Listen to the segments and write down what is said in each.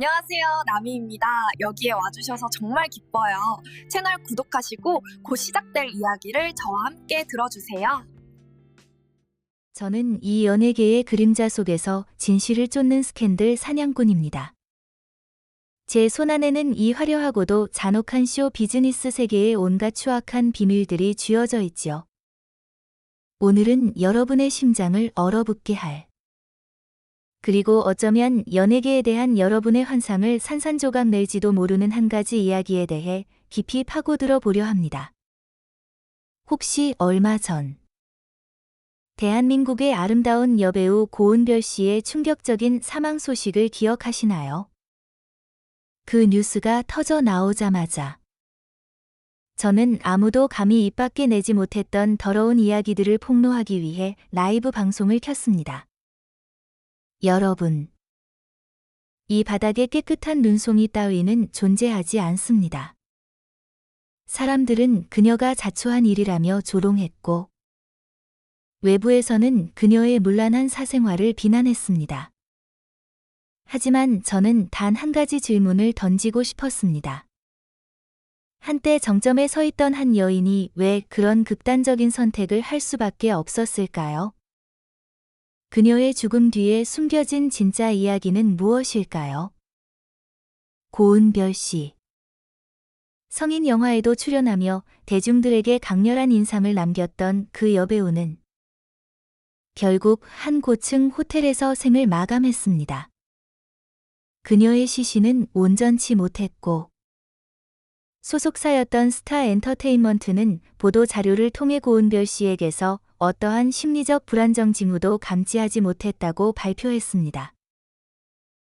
안녕하세요, 나미입니다. 여기에 와주셔서 정말 기뻐요. 채널 구독하시고 곧 시작될 이야기를 저와 함께 들어주세요. 저는 이 연예계의 그림자 속에서 진실을 쫓는 스캔들 사냥꾼입니다. 제 손안에는 이 화려하고도 잔혹한 쇼 비즈니스 세계의 온갖 추악한 비밀들이 쥐어져 있지요. 오늘은 여러분의 심장을 얼어붙게 할, 그리고 어쩌면 연예계에 대한 여러분의 환상을 산산조각 낼지도 모르는 한 가지 이야기에 대해 깊이 파고들어 보려 합니다. 혹시 얼마 전 대한민국의 아름다운 여배우 고은별 씨의 충격적인 사망 소식을 기억하시나요? 그 뉴스가 터져 나오자마자 저는 아무도 감히 입 밖에 내지 못했던 더러운 이야기들을 폭로하기 위해 라이브 방송을 켰습니다. 여러분, 이 바닥에 깨끗한 눈송이 따위는 존재하지 않습니다. 사람들은 그녀가 자초한 일이라며 조롱했고, 외부에서는 그녀의 문란한 사생활을 비난했습니다. 하지만 저는 단 한 가지 질문을 던지고 싶었습니다. 한때 정점에 서 있던 한 여인이 왜 그런 극단적인 선택을 할 수밖에 없었을까요? 그녀의 죽음 뒤에 숨겨진 진짜 이야기는 무엇일까요? 고은별 씨. 성인 영화에도 출연하며 대중들에게 강렬한 인상을 남겼던 그 여배우는 결국 한 고층 호텔에서 생을 마감했습니다. 그녀의 시신은 온전치 못했고, 소속사였던 스타 엔터테인먼트는 보도 자료를 통해 고은별 씨에게서 어떠한 심리적 불안정 징후도 감지하지 못했다고 발표했습니다.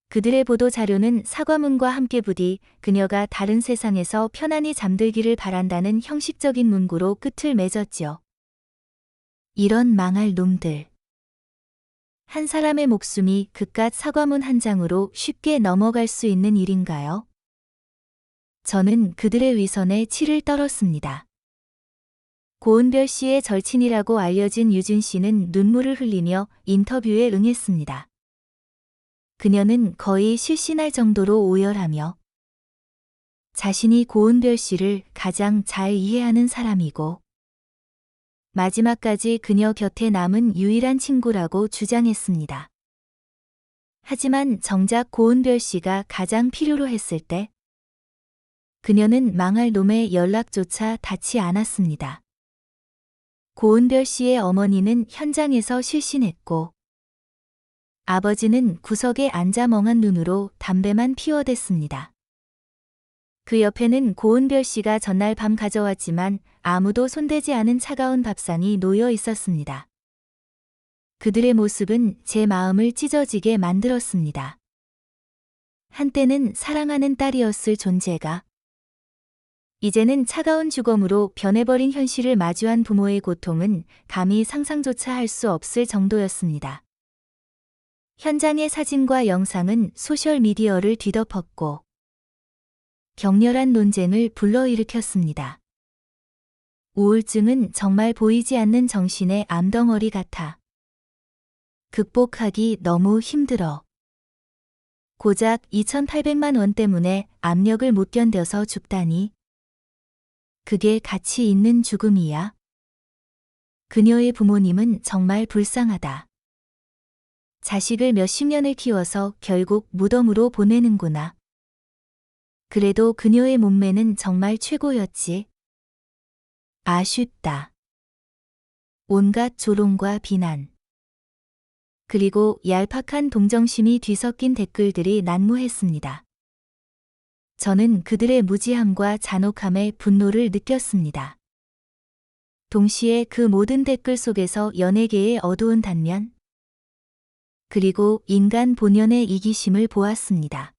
그들의 보도 자료는 사과문과 함께 부디 그녀가 다른 세상에서 편안히 잠들기를 바란다는 형식적인 문구로 끝을 맺었지요. 이런 망할 놈들. 한 사람의 목숨이 그깟 사과문 한 장으로 쉽게 넘어갈 수 있는 일인가요? 저는 그들의 위선에 치를 떨었습니다. 고은별 씨의 절친이라고 알려진 유진 씨는 눈물을 흘리며 인터뷰에 응했습니다. 그녀는 거의 실신할 정도로 오열하며 자신이 고은별 씨를 가장 잘 이해하는 사람이고 마지막까지 그녀 곁에 남은 유일한 친구라고 주장했습니다. 하지만 정작 고은별 씨가 가장 필요로 했을 때 그녀는 망할 놈의 연락조차 닿지 않았습니다. 고은별 씨의 어머니는 현장에서 실신했고 아버지는 구석에 앉아 멍한 눈으로 담배만 피워댔습니다. 그 옆에는 고은별 씨가 전날 밤 가져왔지만 아무도 손대지 않은 차가운 밥상이 놓여 있었습니다. 그들의 모습은 제 마음을 찢어지게 만들었습니다. 한때는 사랑하는 딸이었을 존재가 이제는 차가운 주검으로 변해버린 현실을 마주한 부모의 고통은 감히 상상조차 할 수 없을 정도였습니다. 현장의 사진과 영상은 소셜미디어를 뒤덮었고 격렬한 논쟁을 불러일으켰습니다. 우울증은 정말 보이지 않는 정신의 암덩어리 같아 극복하기 너무 힘들어. 고작 2,800만 원 때문에 압력을 못 견뎌서 죽다니. 그게 가치 있는 죽음이야? 그녀의 부모님은 정말 불쌍하다. 자식을 몇십 년을 키워서 결국 무덤으로 보내는구나. 그래도 그녀의 몸매는 정말 최고였지. 아쉽다. 온갖 조롱과 비난. 그리고 얄팍한 동정심이 뒤섞인 댓글들이 난무했습니다. 저는 그들의 무지함과 잔혹함에 분노를 느꼈습니다. 동시에 그 모든 댓글 속에서 연예계의 어두운 단면, 그리고 인간 본연의 이기심을 보았습니다.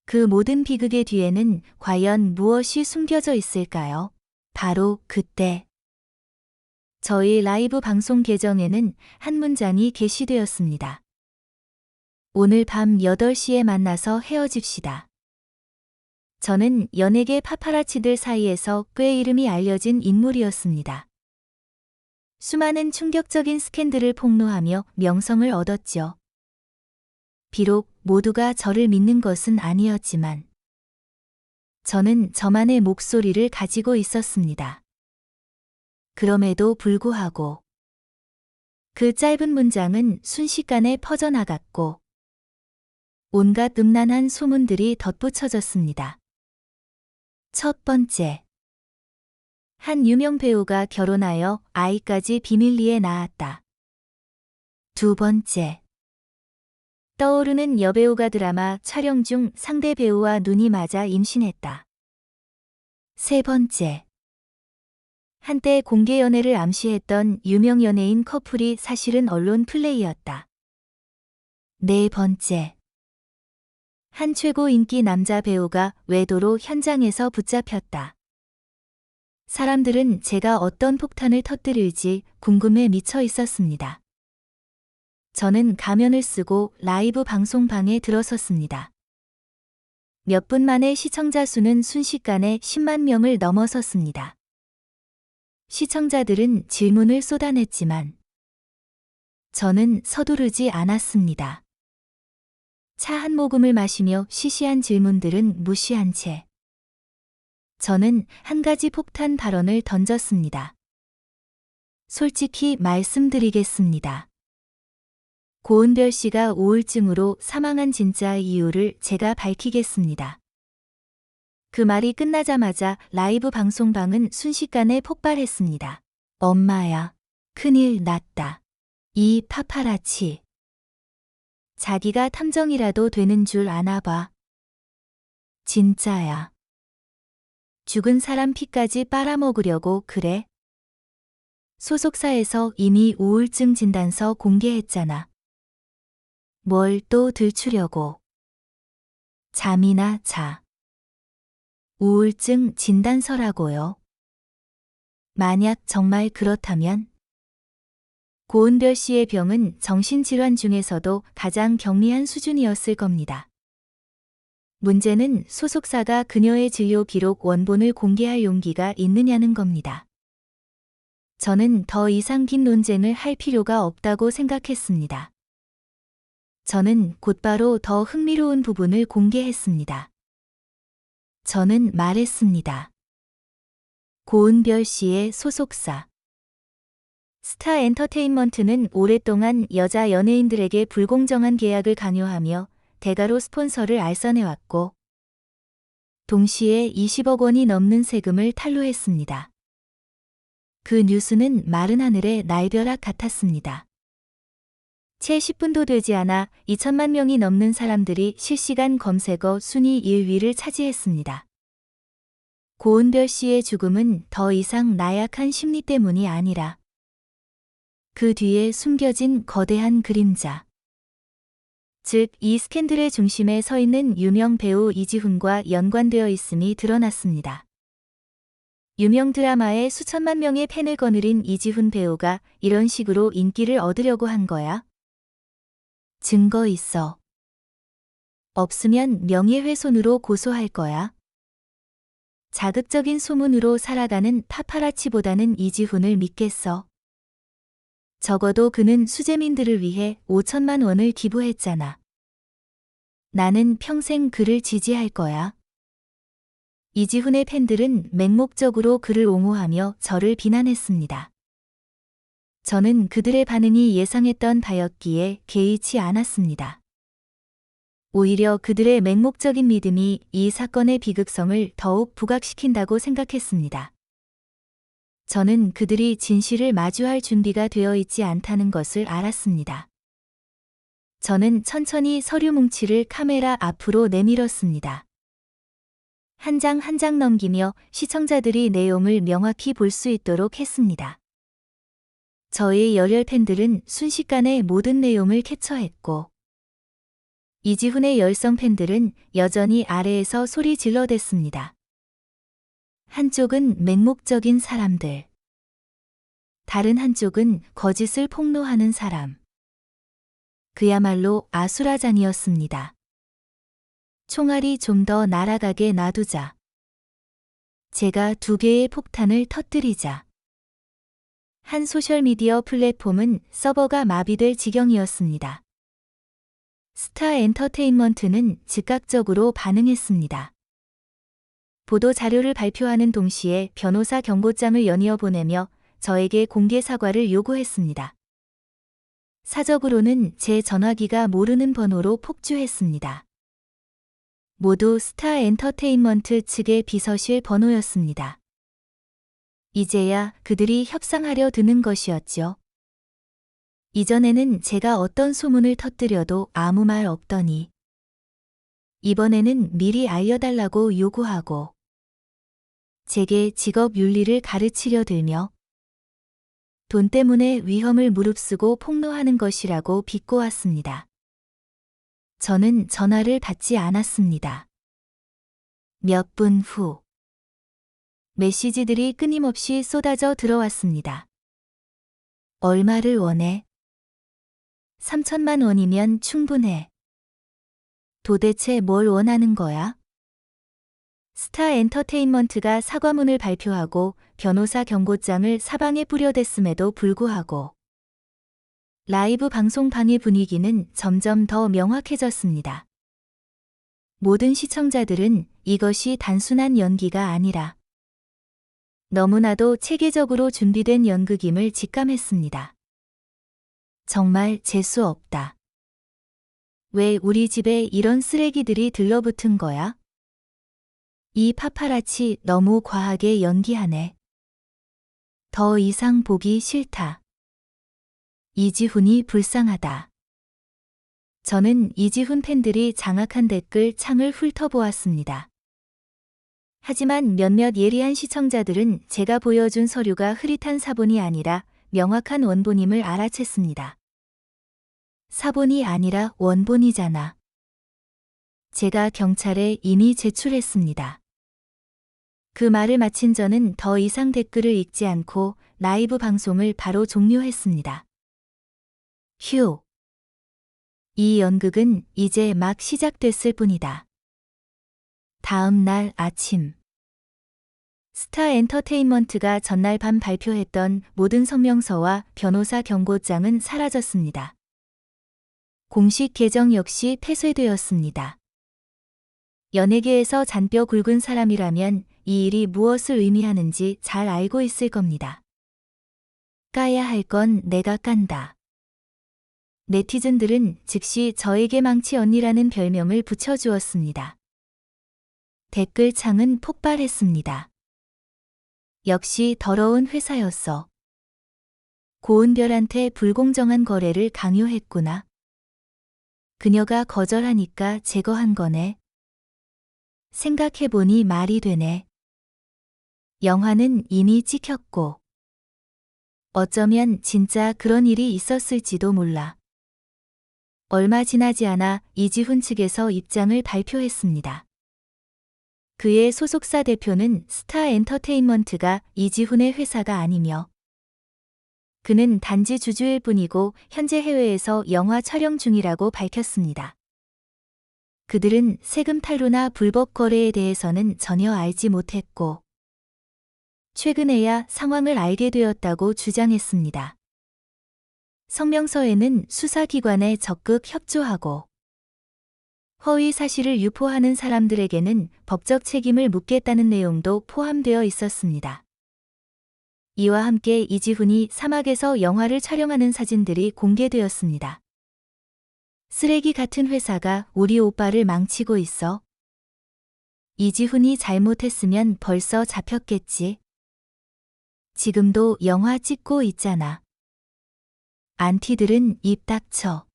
그 모든 비극의 뒤에는 과연 무엇이 숨겨져 있을까요? 바로 그때 저희 라이브 방송 계정에는 한 문장이 게시되었습니다. 오늘 밤 8시에 만나서 헤어집시다. 저는 연예계 파파라치들 사이에서 꽤 이름이 알려진 인물이었습니다. 수많은 충격적인 스캔들을 폭로하며 명성을 얻었죠. 비록 모두가 저를 믿는 것은 아니었지만 저는 저만의 목소리를 가지고 있었습니다. 그럼에도 불구하고 그 짧은 문장은 순식간에 퍼져나갔고 온갖 음란한 소문들이 덧붙여졌습니다. 첫 번째, 한 유명 배우가 결혼하여 아이까지 비밀리에 낳았다. 두 번째, 떠오르는 여배우가 드라마 촬영 중 상대 배우와 눈이 맞아 임신했다. 세 번째, 한때 공개 연애를 암시했던 유명 연예인 커플이 사실은 언론 플레이였다. 네 번째, 한 최고 인기 남자 배우가 외도로 현장에서 붙잡혔다. 사람들은 제가 어떤 폭탄을 터뜨릴지 궁금해 미쳐 있었습니다. 저는 가면을 쓰고 라이브 방송방에 들어섰습니다. 몇 분 만에 시청자 수는 순식간에 10만 명을 넘어섰습니다. 시청자들은 질문을 쏟아냈지만 저는 서두르지 않았습니다. 차 한 모금을 마시며 시시한 질문들은 무시한 채 저는 한 가지 폭탄 발언을 던졌습니다. 솔직히 말씀드리겠습니다. 고은별 씨가 우울증으로 사망한 진짜 이유를 제가 밝히겠습니다. 그 말이 끝나자마자 라이브 방송방은 순식간에 폭발했습니다. 엄마야, 큰일 났다. 이 파파라치. 자기가 탐정이라도 되는 줄 아나 봐. 진짜야. 죽은 사람 피까지 빨아먹으려고 그래? 소속사에서 이미 우울증 진단서 공개했잖아. 뭘 또 들추려고. 잠이나 자. 우울증 진단서라고요. 만약 정말 그렇다면 고은별 씨의 병은 정신질환 중에서도 가장 경미한 수준이었을 겁니다. 문제는 소속사가 그녀의 진료 기록 원본을 공개할 용기가 있느냐는 겁니다. 저는 더 이상 긴 논쟁을 할 필요가 없다고 생각했습니다. 저는 곧바로 더 흥미로운 부분을 공개했습니다. 저는 말했습니다. 고은별 씨의 소속사 스타 엔터테인먼트는 오랫동안 여자 연예인들에게 불공정한 계약을 강요하며 대가로 스폰서를 알선해왔고 동시에 20억 원이 넘는 세금을 탈루했습니다. 그 뉴스는 마른 하늘의 날벼락 같았습니다. 채 10분도 되지 않아 2천만 명이 넘는 사람들이 실시간 검색어 순위 1위를 차지했습니다. 고은별 씨의 죽음은 더 이상 나약한 심리 때문이 아니라 그 뒤에 숨겨진 거대한 그림자. 즉, 이 스캔들의 중심에 서 있는 유명 배우 이지훈과 연관되어 있음이 드러났습니다. 유명 드라마에 수천만 명의 팬을 거느린 이지훈 배우가 이런 식으로 인기를 얻으려고 한 거야? 증거 있어. 없으면 명예훼손으로 고소할 거야. 자극적인 소문으로 살아가는 파파라치보다는 이지훈을 믿겠어. 적어도 그는 수재민들을 위해 5천만 원을 기부했잖아. 나는 평생 그를 지지할 거야. 이지훈의 팬들은 맹목적으로 그를 옹호하며 저를 비난했습니다. 저는 그들의 반응이 예상했던 바였기에 개의치 않았습니다. 오히려 그들의 맹목적인 믿음이 이 사건의 비극성을 더욱 부각시킨다고 생각했습니다. 저는 그들이 진실을 마주할 준비가 되어 있지 않다는 것을 알았습니다. 저는 천천히 서류 뭉치를 카메라 앞으로 내밀었습니다. 한 장 한 장 넘기며 시청자들이 내용을 명확히 볼 수 있도록 했습니다. 저의 열혈 팬들은 순식간에 모든 내용을 캡처했고 이지훈의 열성 팬들은 여전히 아래에서 소리 질러댔습니다. 한쪽은 맹목적인 사람들. 다른 한쪽은 거짓을 폭로하는 사람. 그야말로 아수라장이었습니다. 총알이 좀 더 날아가게 놔두자. 제가 2개의 폭탄을 터뜨리자. 한 소셜미디어 플랫폼은 서버가 마비될 지경이었습니다. 스타 엔터테인먼트는 즉각적으로 반응했습니다. 보도 자료를 발표하는 동시에 변호사 경고장을 연이어 보내며 저에게 공개 사과를 요구했습니다. 사적으로는 제 전화기가 모르는 번호로 폭주했습니다. 모두 스타 엔터테인먼트 측의 비서실 번호였습니다. 이제야 그들이 협상하려 드는 것이었죠. 이전에는 제가 어떤 소문을 터뜨려도 아무 말 없더니 이번에는 미리 알려달라고 요구하고 제게 직업 윤리를 가르치려 들며 돈 때문에 위험을 무릅쓰고 폭로하는 것이라고 비꼬았습니다. 저는 전화를 받지 않았습니다. 몇 분 후 메시지들이 끊임없이 쏟아져 들어왔습니다. 얼마를 원해? 3천만 원이면 충분해. 도대체 뭘 원하는 거야? 스타 엔터테인먼트가 사과문을 발표하고 변호사 경고장을 사방에 뿌려댔음에도 불구하고 라이브 방송방의 분위기는 점점 더 명확해졌습니다. 모든 시청자들은 이것이 단순한 연기가 아니라 너무나도 체계적으로 준비된 연극임을 직감했습니다. 정말 재수 없다. 왜 우리 집에 이런 쓰레기들이 들러붙은 거야? 이 파파라치 너무 과하게 연기하네. 더 이상 보기 싫다. 이지훈이 불쌍하다. 저는 이지훈 팬들이 장악한 댓글 창을 훑어보았습니다. 하지만 몇몇 예리한 시청자들은 제가 보여준 서류가 흐릿한 사본이 아니라 명확한 원본임을 알아챘습니다. 사본이 아니라 원본이잖아. 제가 경찰에 이미 제출했습니다. 그 말을 마친 저는 더 이상 댓글을 읽지 않고 라이브 방송을 바로 종료했습니다. 휴. 이 연극은 이제 막 시작됐을 뿐이다. 다음 날 아침. 스타 엔터테인먼트가 전날 밤 발표했던 모든 성명서와 변호사 경고장은 사라졌습니다. 공식 계정 역시 폐쇄되었습니다. 연예계에서 잔뼈 굵은 사람이라면 이 일이 무엇을 의미하는지 잘 알고 있을 겁니다. 까야 할 건 내가 깐다. 네티즌들은 즉시 저에게 망치 언니라는 별명을 붙여주었습니다. 댓글창은 폭발했습니다. 역시 더러운 회사였어. 고은별한테 불공정한 거래를 강요했구나. 그녀가 거절하니까 제거한 거네. 생각해보니 말이 되네. 영화는 이미 찍혔고 어쩌면 진짜 그런 일이 있었을지도 몰라. 얼마 지나지 않아 이지훈 측에서 입장을 발표했습니다. 그의 소속사 대표는 스타 엔터테인먼트가 이지훈의 회사가 아니며 그는 단지 주주일 뿐이고 현재 해외에서 영화 촬영 중이라고 밝혔습니다. 그들은 세금 탈루나 불법 거래에 대해서는 전혀 알지 못했고 최근에야 상황을 알게 되었다고 주장했습니다. 성명서에는 수사기관에 적극 협조하고 허위 사실을 유포하는 사람들에게는 법적 책임을 묻겠다는 내용도 포함되어 있었습니다. 이와 함께 이지훈이 사막에서 영화를 촬영하는 사진들이 공개되었습니다. 쓰레기 같은 회사가 우리 오빠를 망치고 있어. 이지훈이 잘못했으면 벌써 잡혔겠지. 지금도 영화 찍고 있잖아. 안티들은 입 닥쳐.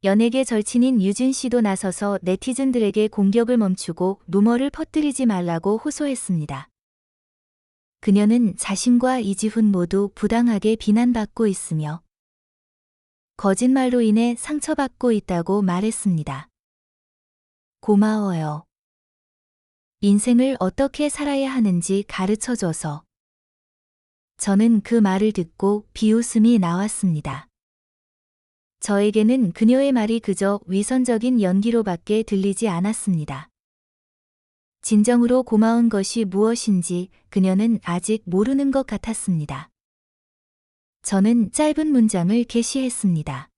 연예계 절친인 유진 씨도 나서서 네티즌들에게 공격을 멈추고 루머를 퍼뜨리지 말라고 호소했습니다. 그녀는 자신과 이지훈 모두 부당하게 비난받고 있으며 거짓말로 인해 상처받고 있다고 말했습니다. 고마워요. 인생을 어떻게 살아야 하는지 가르쳐줘서. 저는 그 말을 듣고 비웃음이 나왔습니다. 저에게는 그녀의 말이 그저 위선적인 연기로밖에 들리지 않았습니다. 진정으로 고마운 것이 무엇인지 그녀는 아직 모르는 것 같았습니다. 저는 짧은 문장을 게시했습니다.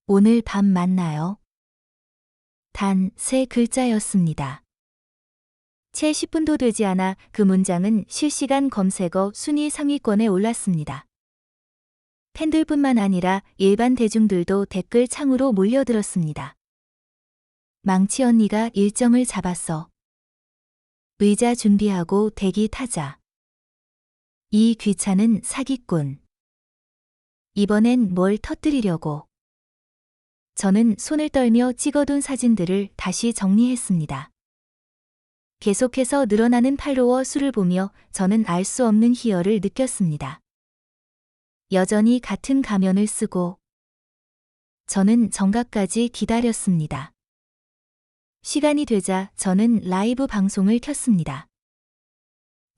오늘 밤 만나요. 단 3글자였습니다. 채 10분도 되지 않아 그 문장은 실시간 검색어 순위 상위권에 올랐습니다. 팬들뿐만 아니라 일반 대중들도 댓글 창으로 몰려들었습니다. 망치 언니가 일정을 잡았어. 의자 준비하고 대기 타자. 이 귀찮은 사기꾼. 이번엔 뭘 터뜨리려고. 저는 손을 떨며 찍어둔 사진들을 다시 정리했습니다. 계속해서 늘어나는 팔로워 수를 보며 저는 알 수 없는 희열을 느꼈습니다. 여전히 같은 가면을 쓰고 저는 정각까지 기다렸습니다. 시간이 되자 저는 라이브 방송을 켰습니다.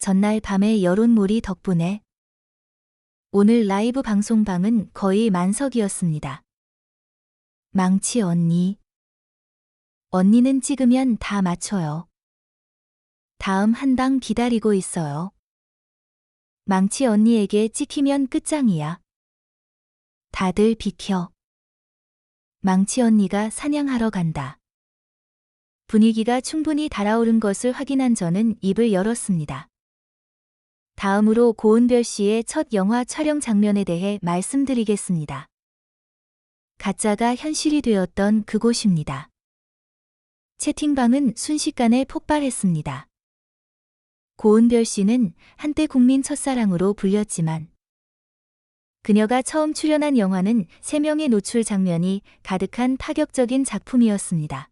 전날 밤의 여론몰이 덕분에 오늘 라이브 방송방은 거의 만석이었습니다. 망치 언니. 언니는 찍으면 다 맞춰요. 다음 한 방 기다리고 있어요. 망치 언니에게 찍히면 끝장이야. 다들 비켜. 망치 언니가 사냥하러 간다. 분위기가 충분히 달아오른 것을 확인한 저는 입을 열었습니다. 다음으로 고은별 씨의 첫 영화 촬영 장면에 대해 말씀드리겠습니다. 가짜가 현실이 되었던 그곳입니다. 채팅방은 순식간에 폭발했습니다. 고은별 씨는 한때 국민 첫사랑으로 불렸지만 그녀가 처음 출연한 영화는 3명의 노출 장면이 가득한 파격적인 작품이었습니다.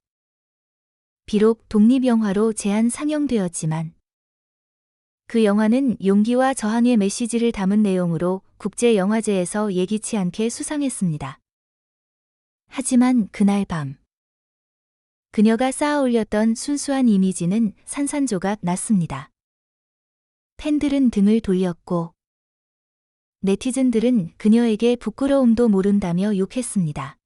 비록 독립영화로 제한 상영되었지만 그 영화는 용기와 저항의 메시지를 담은 내용으로 국제영화제에서 예기치 않게 수상했습니다. 하지만 그날 밤 그녀가 쌓아 올렸던 순수한 이미지는 산산조각 났습니다. 팬들은 등을 돌렸고 네티즌들은 그녀에게 부끄러움도 모른다며 욕했습니다.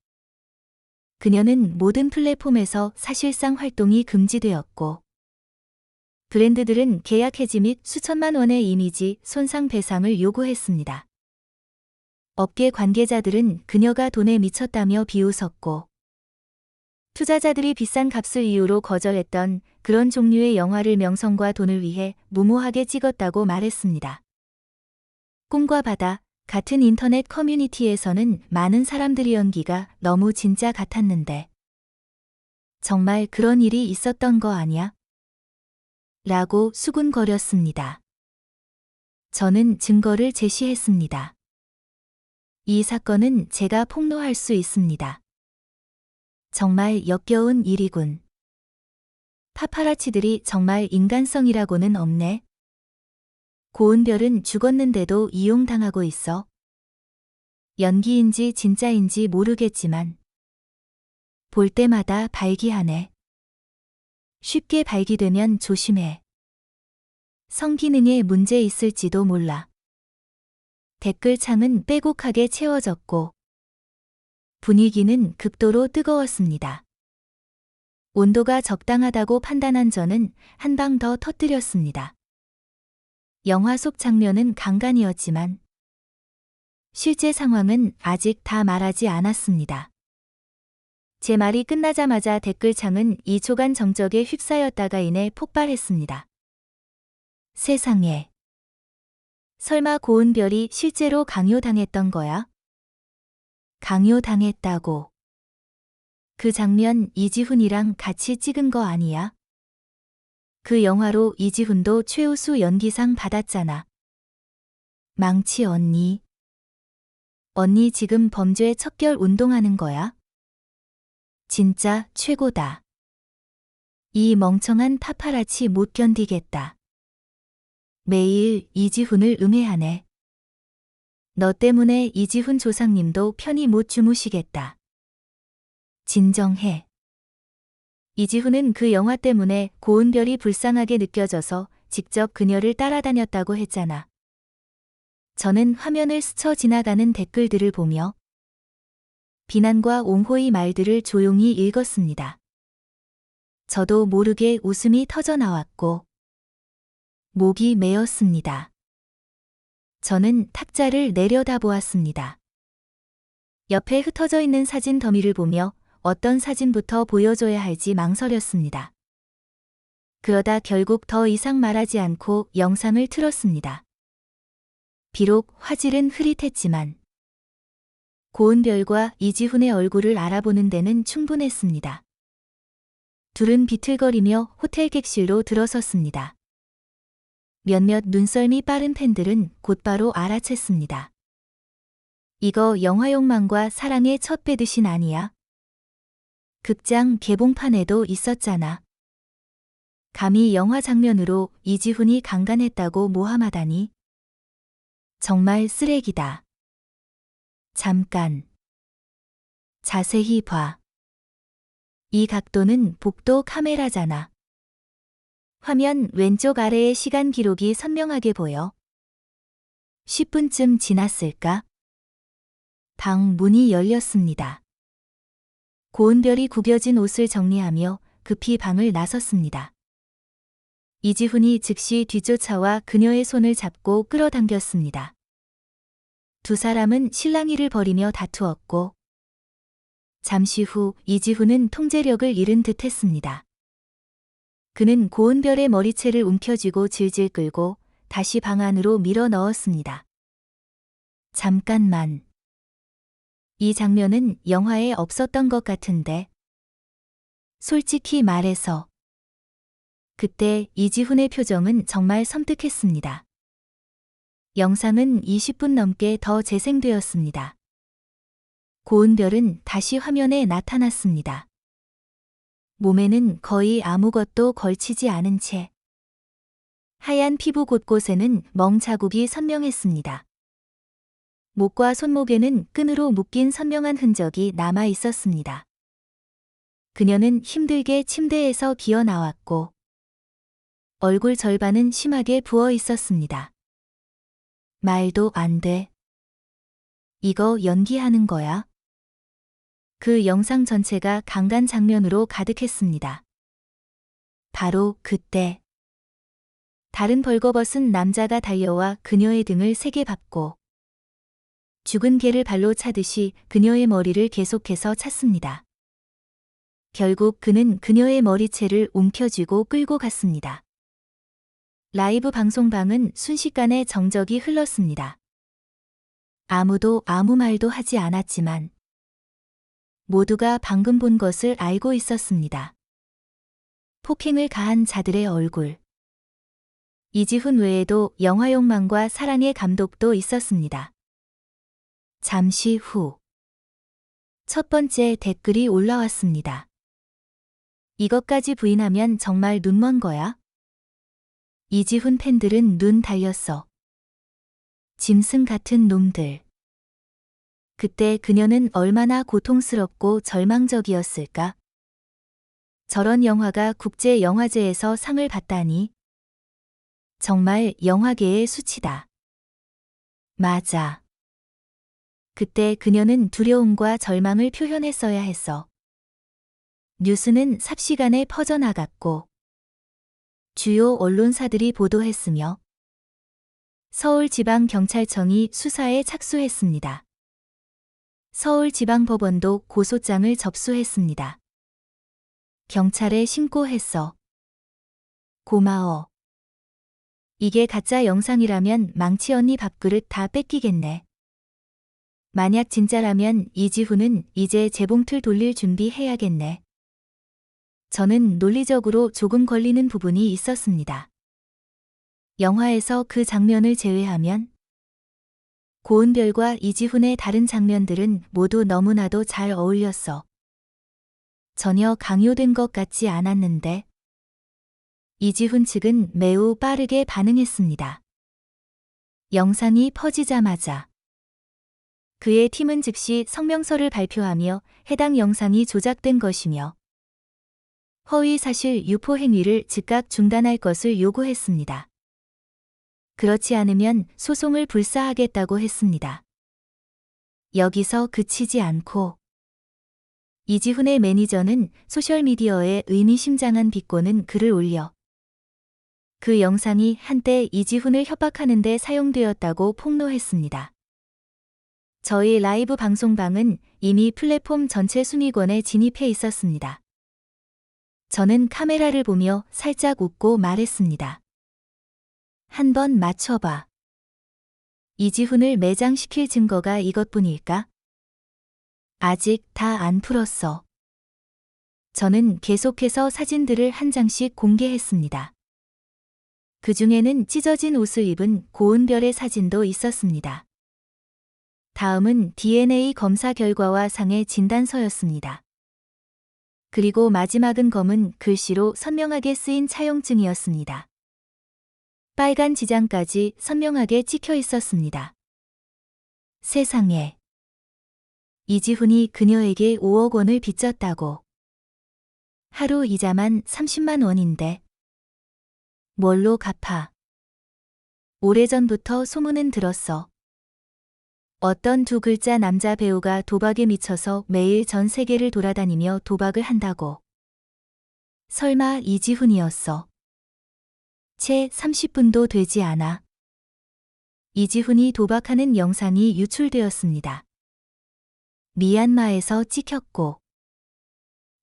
그녀는 모든 플랫폼에서 사실상 활동이 금지되었고 브랜드들은 계약 해지 및 수천만 원의 이미지 손상 배상을 요구했습니다. 업계 관계자들은 그녀가 돈에 미쳤다며 비웃었고 투자자들이 비싼 값을 이유로 거절했던 그런 종류의 영화를 명성과 돈을 위해 무모하게 찍었다고 말했습니다. 꿈과 바다 같은 인터넷 커뮤니티에서는 많은 사람들의 연기가 너무 진짜 같았는데 정말 그런 일이 있었던 거 아니야? 라고 수군거렸습니다. 저는 증거를 제시했습니다. 이 사건은 제가 폭로할 수 있습니다. 정말 역겨운 일이군. 파파라치들이 정말 인간성이라고는 없네. 고은별은 죽었는데도 이용당하고 있어. 연기인지 진짜인지 모르겠지만 볼 때마다 발기하네. 쉽게 발기되면 조심해. 성기능에 문제 있을지도 몰라. 댓글창은 빼곡하게 채워졌고 분위기는 극도로 뜨거웠습니다. 온도가 적당하다고 판단한 저는 한 방 더 터뜨렸습니다. 영화 속 장면은 강간이었지만 실제 상황은 아직 다 말하지 않았습니다. 제 말이 끝나자마자 댓글창은 2초간 정적에 휩싸였다가 이내 폭발했습니다. 세상에. 설마 고은별이 실제로 강요당했던 거야? 강요당했다고. 그 장면 이지훈이랑 같이 찍은 거 아니야? 그 영화로 이지훈도 최우수 연기상 받았잖아. 망치 언니. 언니 지금 범죄 척결 운동하는 거야? 진짜 최고다. 이 멍청한 파파라치 못 견디겠다. 매일 이지훈을 음해하네. 너 때문에 이지훈 조상님도 편히 못 주무시겠다. 진정해. 이지훈은 그 영화 때문에 고은별이 불쌍하게 느껴져서 직접 그녀를 따라다녔다고 했잖아. 저는 화면을 스쳐 지나가는 댓글들을 보며 비난과 옹호의 말들을 조용히 읽었습니다. 저도 모르게 웃음이 터져나왔고 목이 메었습니다. 저는 탁자를 내려다보았습니다. 옆에 흩어져 있는 사진 더미를 보며 어떤 사진부터 보여줘야 할지 망설였습니다. 그러다 결국 더 이상 말하지 않고 영상을 틀었습니다. 비록 화질은 흐릿했지만 고은별과 이지훈의 얼굴을 알아보는 데는 충분했습니다. 둘은 비틀거리며 호텔 객실로 들어섰습니다. 몇몇 눈썰미 빠른 팬들은 곧바로 알아챘습니다. 이거 영화용만과 사랑의 첫 배드신 아니야? 극장 개봉판에도 있었잖아. 감히 영화 장면으로 이지훈이 강간했다고 모함하다니. 정말 쓰레기다. 잠깐. 자세히 봐. 이 각도는 복도 카메라잖아. 화면 왼쪽 아래의 시간 기록이 선명하게 보여. 10분쯤 지났을까? 방 문이 열렸습니다. 고은별이 구겨진 옷을 정리하며 급히 방을 나섰습니다. 이지훈이 즉시 뒤쫓아와 그녀의 손을 잡고 끌어당겼습니다. 두 사람은 실랑이를 벌이며 다투었고 잠시 후 이지훈은 통제력을 잃은 듯 했습니다. 그는 고은별의 머리채를 움켜쥐고 질질 끌고 다시 방 안으로 밀어 넣었습니다. 잠깐만. 이 장면은 영화에 없었던 것 같은데. 솔직히 말해서. 그때 이지훈의 표정은 정말 섬뜩했습니다. 영상은 20분 넘게 더 재생되었습니다. 고은별은 다시 화면에 나타났습니다. 몸에는 거의 아무것도 걸치지 않은 채 하얀 피부 곳곳에는 멍 자국이 선명했습니다. 목과 손목에는 끈으로 묶인 선명한 흔적이 남아 있었습니다. 그녀는 힘들게 침대에서 기어 나왔고 얼굴 절반은 심하게 부어 있었습니다. 말도 안 돼. 이거 연기하는 거야? 그 영상 전체가 강간 장면으로 가득했습니다. 바로 그때 다른 벌거벗은 남자가 달려와 그녀의 등을 세게 밟고 죽은 개를 발로 차듯이 그녀의 머리를 계속해서 찼습니다. 결국 그는 그녀의 머리채를 움켜쥐고 끌고 갔습니다. 라이브 방송방은 순식간에 정적이 흘렀습니다. 아무도 아무 말도 하지 않았지만 모두가 방금 본 것을 알고 있었습니다. 폭행을 가한 자들의 얼굴. 이지훈 외에도 영화용만과 사랑의 감독도 있었습니다. 잠시 후 첫 번째 댓글이 올라왔습니다. 이것까지 부인하면 정말 눈먼 거야? 이지훈 팬들은 눈 달렸어. 짐승 같은 놈들. 그때 그녀는 얼마나 고통스럽고 절망적이었을까? 저런 영화가 국제영화제에서 상을 받다니. 정말 영화계의 수치다. 맞아. 그때 그녀는 두려움과 절망을 표현했어야 했어. 뉴스는 삽시간에 퍼져나갔고 주요 언론사들이 보도했으며 서울지방경찰청이 수사에 착수했습니다. 서울지방법원도 고소장을 접수했습니다. 경찰에 신고했어. 고마워. 이게 가짜 영상이라면 망치 언니 밥그릇 다 뺏기겠네. 만약 진짜라면 이지훈은 이제 재봉틀 돌릴 준비해야겠네. 저는 논리적으로 조금 걸리는 부분이 있었습니다. 영화에서 그 장면을 제외하면 고은별과 이지훈의 다른 장면들은 모두 너무나도 잘 어울렸어. 전혀 강요된 것 같지 않았는데. 이지훈 측은 매우 빠르게 반응했습니다. 영상이 퍼지자마자 그의 팀은 즉시 성명서를 발표하며 해당 영상이 조작된 것이며 허위사실 유포 행위를 즉각 중단할 것을 요구했습니다. 그렇지 않으면 소송을 불사하겠다고 했습니다. 여기서 그치지 않고 이지훈의 매니저는 소셜미디어에 의미심장한 비꼬는 글을 올려 그 영상이 한때 이지훈을 협박하는 데 사용되었다고 폭로했습니다. 저희 라이브 방송방은 이미 플랫폼 전체 순위권에 진입해 있었습니다. 저는 카메라를 보며 살짝 웃고 말했습니다. 한번 맞춰봐. 이지훈을 매장시킬 증거가 이것뿐일까? 아직 다 안 풀었어. 저는 계속해서 사진들을 한 장씩 공개했습니다. 그 중에는 찢어진 옷을 입은 고은별의 사진도 있었습니다. 다음은 DNA 검사 결과와 상해 진단서였습니다. 그리고 마지막은 검은 글씨로 선명하게 쓰인 차용증이었습니다. 빨간 지장까지 선명하게 찍혀 있었습니다. 세상에. 이지훈이 그녀에게 5억 원을 빚졌다고. 하루 이자만 30만 원인데. 뭘로 갚아? 오래전부터 소문은 들었어. 어떤 두 글자 남자 배우가 도박에 미쳐서 매일 전 세계를 돌아다니며 도박을 한다고. 설마 이지훈이었어. 채 30분도 되지 않아. 이지훈이 도박하는 영상이 유출되었습니다. 미얀마에서 찍혔고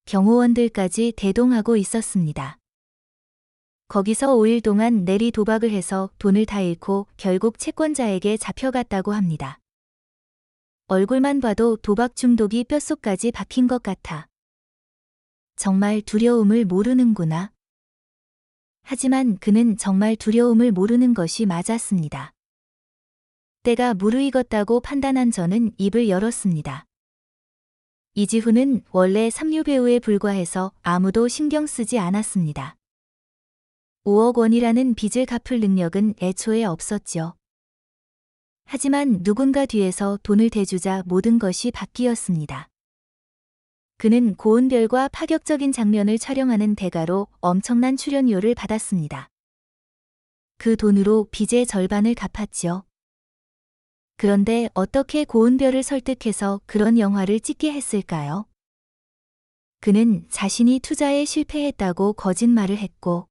경호원들까지 대동하고 있었습니다. 거기서 5일 동안 내리 도박을 해서 돈을 다 잃고 결국 채권자에게 잡혀갔다고 합니다. 얼굴만 봐도 도박 중독이 뼛속까지 박힌 것 같아. 정말 두려움을 모르는구나. 하지만 그는 정말 두려움을 모르는 것이 맞았습니다. 때가 무르익었다고 판단한 저는 입을 열었습니다. 이지훈은 원래 삼류 배우에 불과해서 아무도 신경 쓰지 않았습니다. 5억 원이라는 빚을 갚을 능력은 애초에 없었죠. 하지만 누군가 뒤에서 돈을 대주자 모든 것이 바뀌었습니다. 그는 고은별과 파격적인 장면을 촬영하는 대가로 엄청난 출연료를 받았습니다. 그 돈으로 빚의 절반을 갚았지요. 그런데 어떻게 고은별을 설득해서 그런 영화를 찍게 했을까요? 그는 자신이 투자에 실패했다고 거짓말을 했고,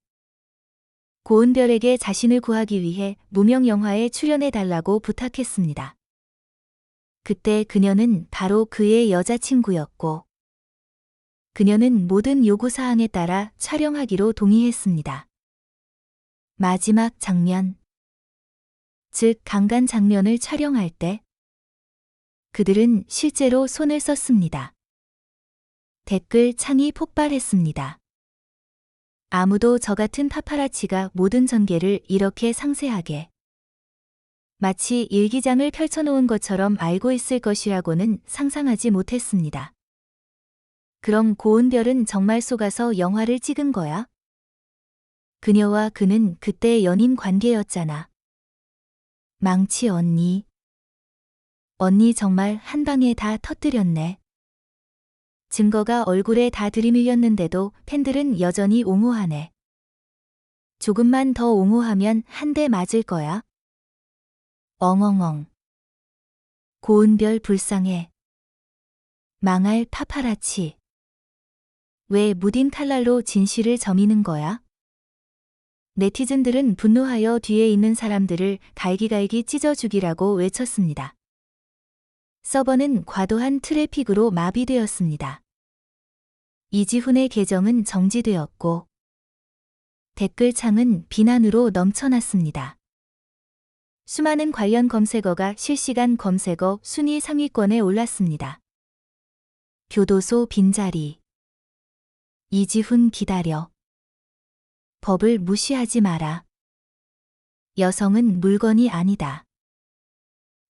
고은별에게 자신을 구하기 위해 무명 영화에 출연해달라고 부탁했습니다. 그때 그녀는 바로 그의 여자친구였고, 그녀는 모든 요구사항에 따라 촬영하기로 동의했습니다. 마지막 장면, 즉 강간 장면을 촬영할 때 그들은 실제로 손을 썼습니다. 댓글 창이 폭발했습니다. 아무도 저 같은 파파라치가 모든 전개를 이렇게 상세하게 마치 일기장을 펼쳐놓은 것처럼 알고 있을 것이라고는 상상하지 못했습니다. 그럼 고은별은 정말 속아서 영화를 찍은 거야? 그녀와 그는 그때 연인 관계였잖아. 망치 언니. 언니 정말 한 방에 다 터뜨렸네. 증거가 얼굴에 다 들이밀렸는데도 팬들은 여전히 옹호하네. 조금만 더 옹호하면 한 대 맞을 거야. 엉엉엉. 고은별 불쌍해. 망할 파파라치. 왜 무딘 칼날로 진실을 저미는 거야? 네티즌들은 분노하여 뒤에 있는 사람들을 갈기갈기 찢어 죽이라고 외쳤습니다. 서버는 과도한 트래픽으로 마비되었습니다. 이지훈의 계정은 정지되었고 댓글창은 비난으로 넘쳐났습니다. 수많은 관련 검색어가 실시간 검색어 순위 상위권에 올랐습니다. 교도소 빈자리. 이지훈 기다려. 법을 무시하지 마라. 여성은 물건이 아니다.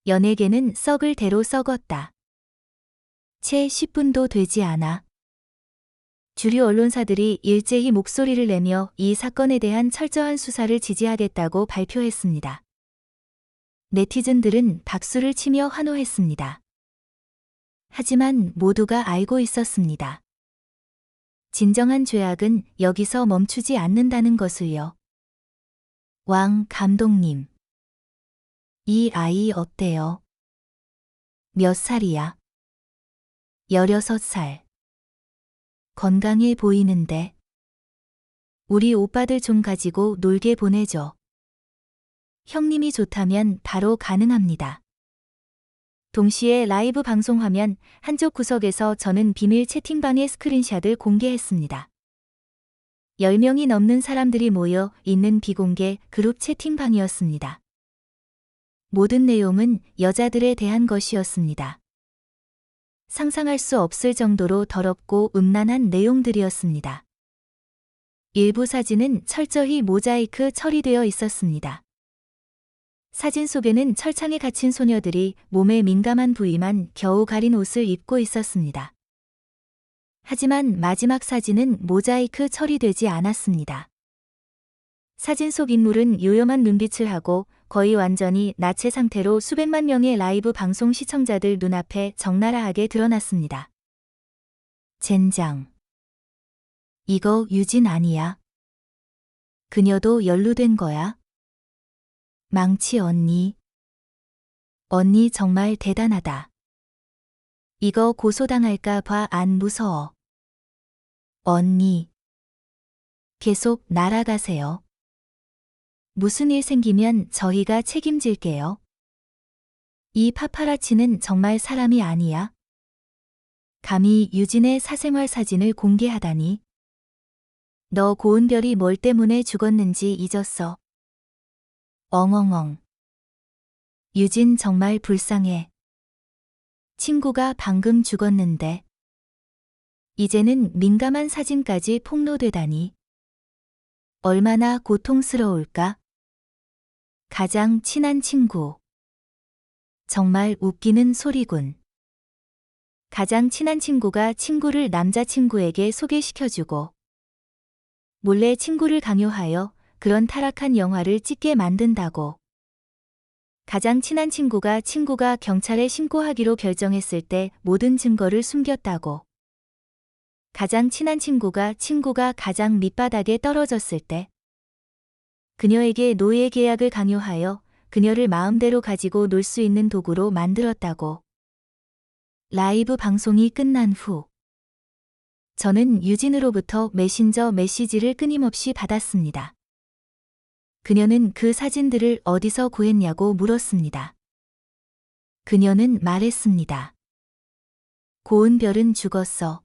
연예계는 썩을 대로 썩었다. 채 10분도 되지 않아. 주류 언론사들이 일제히 목소리를 내며 이 사건에 대한 철저한 수사를 지지하겠다고 발표했습니다. 네티즌들은 박수를 치며 환호했습니다. 하지만 모두가 알고 있었습니다. 진정한 죄악은 여기서 멈추지 않는다는 것을요. 왕 감독님. 이 아이 어때요? 몇 살이야? 16살. 건강해 보이는데. 우리 오빠들 좀 가지고 놀게 보내줘. 형님이 좋다면 바로 가능합니다. 동시에 라이브 방송 화면 한쪽 구석에서 저는 비밀 채팅방의 스크린샷을 공개했습니다. 10명이 넘는 사람들이 모여 있는 비공개 그룹 채팅방이었습니다. 모든 내용은 여자들에 대한 것이었습니다. 상상할 수 없을 정도로 더럽고 음란한 내용들이었습니다. 일부 사진은 철저히 모자이크 처리되어 있었습니다. 사진 속에는 철창에 갇힌 소녀들이 몸의 민감한 부위만 겨우 가린 옷을 입고 있었습니다. 하지만 마지막 사진은 모자이크 처리되지 않았습니다. 사진 속 인물은 요염한 눈빛을 하고 거의 완전히 나체 상태로 수백만 명의 라이브 방송 시청자들 눈앞에 적나라하게 드러났습니다. 젠장. 이거 유진 아니야? 그녀도 연루된 거야? 망치 언니. 언니 정말 대단하다. 이거 고소당할까 봐 안 무서워. 언니. 계속 날아가세요. 무슨 일 생기면 저희가 책임질게요. 이 파파라치는 정말 사람이 아니야. 감히 유진의 사생활 사진을 공개하다니. 너 고은별이 뭘 때문에 죽었는지 잊었어. 엉엉엉. 유진 정말 불쌍해. 친구가 방금 죽었는데. 이제는 민감한 사진까지 폭로되다니. 얼마나 고통스러울까? 가장 친한 친구. 정말 웃기는 소리군. 가장 친한 친구가 친구를 남자친구에게 소개시켜주고 몰래 친구를 강요하여 그런 타락한 영화를 찍게 만든다고. 가장 친한 친구가 경찰에 신고하기로 결정했을 때 모든 증거를 숨겼다고. 가장 친한 친구가 가장 밑바닥에 떨어졌을 때 그녀에게 노예 계약을 강요하여 그녀를 마음대로 가지고 놀 수 있는 도구로 만들었다고. 라이브 방송이 끝난 후 저는 유진으로부터 메신저 메시지를 끊임없이 받았습니다. 그녀는 그 사진들을 어디서 구했냐고 물었습니다. 그녀는 말했습니다. 고은별은 죽었어.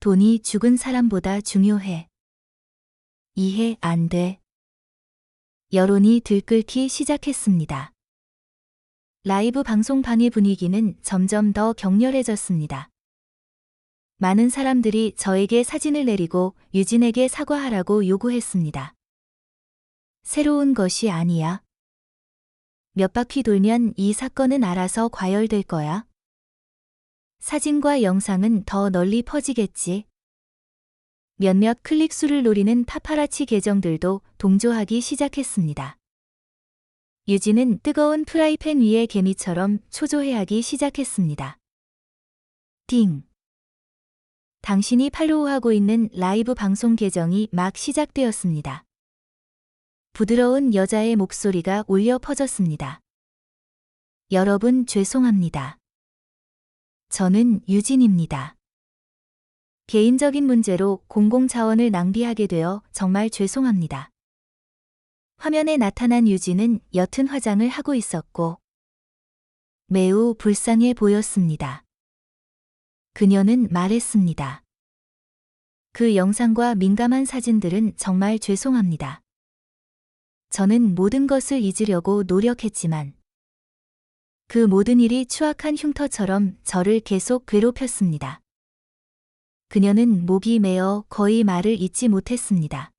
돈이 죽은 사람보다 중요해. 이해 안 돼. 여론이 들끓기 시작했습니다. 라이브 방송방의 분위기는 점점 더 격렬해졌습니다. 많은 사람들이 저에게 사진을 내리고 유진에게 사과하라고 요구했습니다. 새로운 것이 아니야. 몇 바퀴 돌면 이 사건은 알아서 과열될 거야. 사진과 영상은 더 널리 퍼지겠지. 몇몇 클릭수를 노리는 파파라치 계정들도 동조하기 시작했습니다. 유진은 뜨거운 프라이팬 위에 개미처럼 초조해하기 시작했습니다. 띵. 당신이 팔로우하고 있는 라이브 방송 계정이 막 시작되었습니다. 부드러운 여자의 목소리가 울려 퍼졌습니다. 여러분 죄송합니다. 저는 유진입니다. 개인적인 문제로 공공 자원을 낭비하게 되어 정말 죄송합니다. 화면에 나타난 유진은 옅은 화장을 하고 있었고 매우 불쌍해 보였습니다. 그녀는 말했습니다. 그 영상과 민감한 사진들은 정말 죄송합니다. 저는 모든 것을 잊으려고 노력했지만 그 모든 일이 추악한 흉터처럼 저를 계속 괴롭혔습니다. 그녀는 목이 메어 거의 말을 잇지 못했습니다.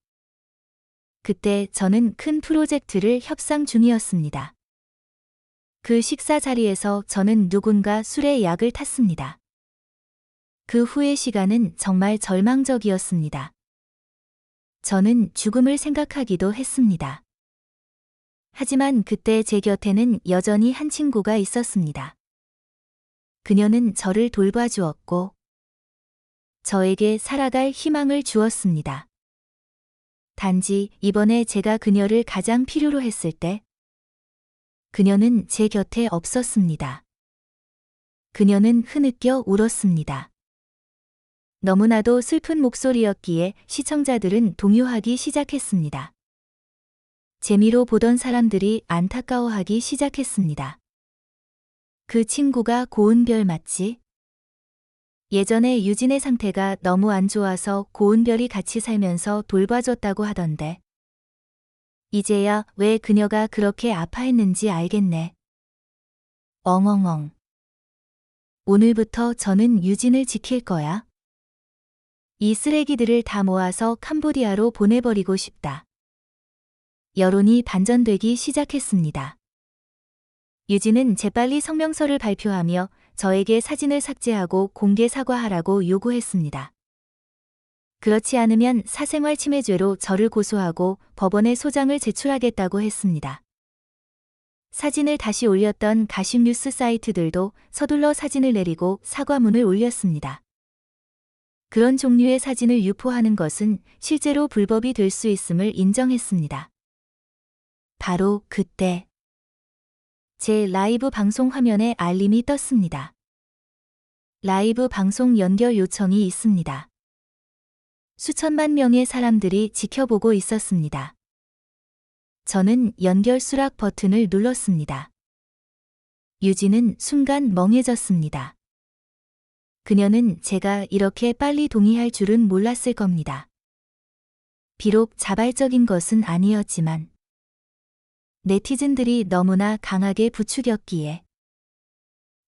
그때 저는 큰 프로젝트를 협상 중이었습니다. 그 식사 자리에서 저는 누군가 술에 약을 탔습니다. 그 후의 시간은 정말 절망적이었습니다. 저는 죽음을 생각하기도 했습니다. 하지만 그때 제 곁에는 여전히 한 친구가 있었습니다. 그녀는 저를 돌봐주었고 저에게 살아갈 희망을 주었습니다. 단지 이번에 제가 그녀를 가장 필요로 했을 때 그녀는 제 곁에 없었습니다. 그녀는 흐느껴 울었습니다. 너무나도 슬픈 목소리였기에 시청자들은 동요하기 시작했습니다. 재미로 보던 사람들이 안타까워하기 시작했습니다. 그 친구가 고은별 맞지? 예전에 유진의 상태가 너무 안 좋아서 고은별이 같이 살면서 돌봐줬다고 하던데. 이제야 왜 그녀가 그렇게 아파했는지 알겠네. 엉엉엉. 오늘부터 저는 유진을 지킬 거야. 이 쓰레기들을 다 모아서 캄보디아로 보내버리고 싶다. 여론이 반전되기 시작했습니다. 유진은 재빨리 성명서를 발표하며 저에게 사진을 삭제하고 공개 사과하라고 요구했습니다. 그렇지 않으면 사생활 침해죄로 저를 고소하고 법원에 소장을 제출하겠다고 했습니다. 사진을 다시 올렸던 가십 뉴스 사이트들도 서둘러 사진을 내리고 사과문을 올렸습니다. 그런 종류의 사진을 유포하는 것은 실제로 불법이 될 수 있음을 인정했습니다. 바로 그때 제 라이브 방송 화면에 알림이 떴습니다. 라이브 방송 연결 요청이 있습니다. 수천만 명의 사람들이 지켜보고 있었습니다. 저는 연결 수락 버튼을 눌렀습니다. 유진은 순간 멍해졌습니다. 그녀는 제가 이렇게 빨리 동의할 줄은 몰랐을 겁니다. 비록 자발적인 것은 아니었지만 네티즌들이 너무나 강하게 부추겼기에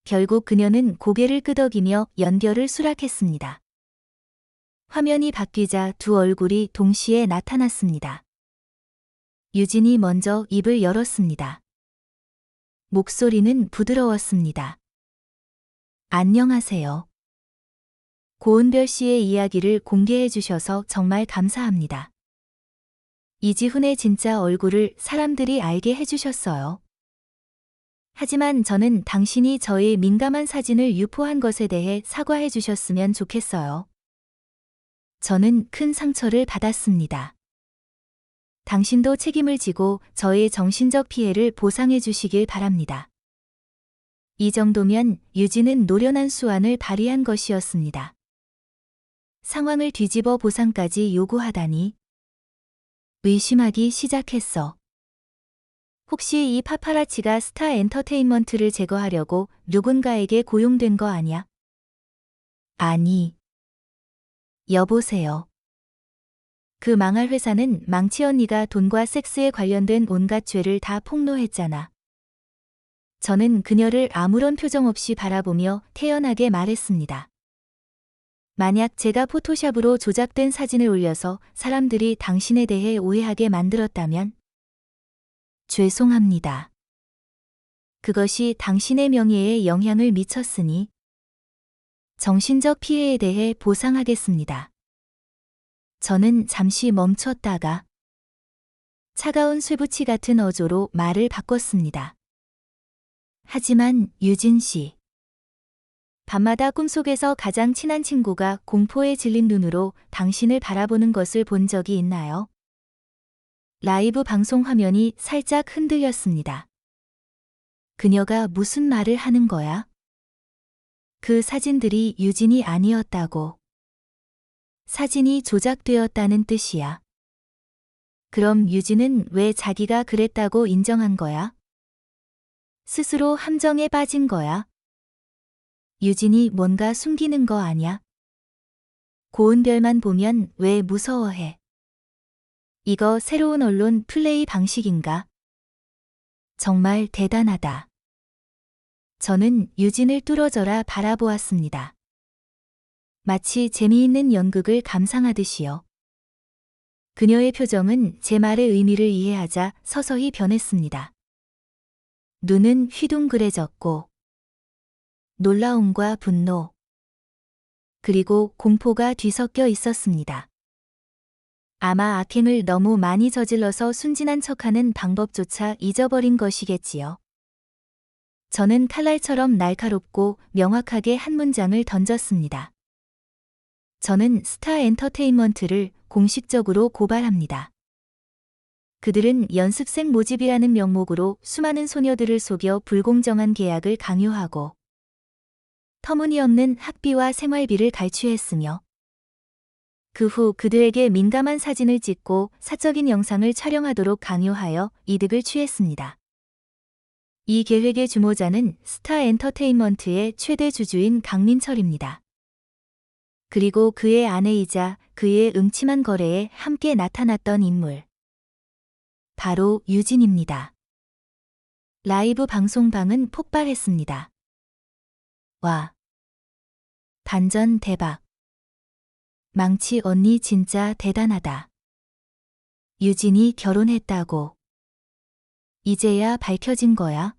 결국 그녀는 고개를 끄덕이며 연결을 수락했습니다. 화면이 바뀌자 두 얼굴이 동시에 나타났습니다. 유진이 먼저 입을 열었습니다. 목소리는 부드러웠습니다. 안녕하세요. 고은별 씨의 이야기를 공개해 주셔서 정말 감사합니다. 이지훈의 진짜 얼굴을 사람들이 알게 해주셨어요. 하지만 저는 당신이 저의 민감한 사진을 유포한 것에 대해 사과해 주셨으면 좋겠어요. 저는 큰 상처를 받았습니다. 당신도 책임을 지고 저의 정신적 피해를 보상해 주시길 바랍니다. 이 정도면 유진은 노련한 수완을 발휘한 것이었습니다. 상황을 뒤집어 보상까지 요구하다니. 의심하기 시작했어. 혹시 이 파파라치가 스타 엔터테인먼트를 제거하려고 누군가에게 고용된 거 아냐? 아니. 여보세요. 그 망할 회사는 망치 언니가 돈과 섹스에 관련된 온갖 죄를 다 폭로했잖아. 저는 그녀를 아무런 표정 없이 바라보며 태연하게 말했습니다. 만약 제가 포토샵으로 조작된 사진을 올려서 사람들이 당신에 대해 오해하게 만들었다면? 죄송합니다. 그것이 당신의 명예에 영향을 미쳤으니 정신적 피해에 대해 보상하겠습니다. 저는 잠시 멈췄다가 차가운 쇠붙이 같은 어조로 말을 바꿨습니다. 하지만 유진 씨. 밤마다 꿈속에서 가장 친한 친구가 공포에 질린 눈으로 당신을 바라보는 것을 본 적이 있나요? 라이브 방송 화면이 살짝 흔들렸습니다. 그녀가 무슨 말을 하는 거야? 그 사진들이 유진이 아니었다고. 사진이 조작되었다는 뜻이야. 그럼 유진은 왜 자기가 그랬다고 인정한 거야? 스스로 함정에 빠진 거야? 유진이 뭔가 숨기는 거 아냐? 고은별만 보면 왜 무서워해? 이거 새로운 언론 플레이 방식인가? 정말 대단하다. 저는 유진을 뚫어져라 바라보았습니다. 마치 재미있는 연극을 감상하듯이요. 그녀의 표정은 제 말의 의미를 이해하자 서서히 변했습니다. 눈은 휘둥그레졌고 놀라움과 분노, 그리고 공포가 뒤섞여 있었습니다. 아마 악행을 너무 많이 저질러서 순진한 척하는 방법조차 잊어버린 것이겠지요. 저는 칼날처럼 날카롭고 명확하게 한 문장을 던졌습니다. 저는 스타 엔터테인먼트를 공식적으로 고발합니다. 그들은 연습생 모집이라는 명목으로 수많은 소녀들을 속여 불공정한 계약을 강요하고 터무니없는 학비와 생활비를 갈취했으며 그 후 그들에게 민감한 사진을 찍고 사적인 영상을 촬영하도록 강요하여 이득을 취했습니다. 이 계획의 주모자는 스타 엔터테인먼트의 최대 주주인 강민철입니다. 그리고 그의 아내이자 그의 음침한 거래에 함께 나타났던 인물. 바로 유진입니다. 라이브 방송방은 폭발했습니다. 와. 반전 대박. 망치 언니 진짜 대단하다. 유진이 결혼했다고. 이제야 밝혀진 거야?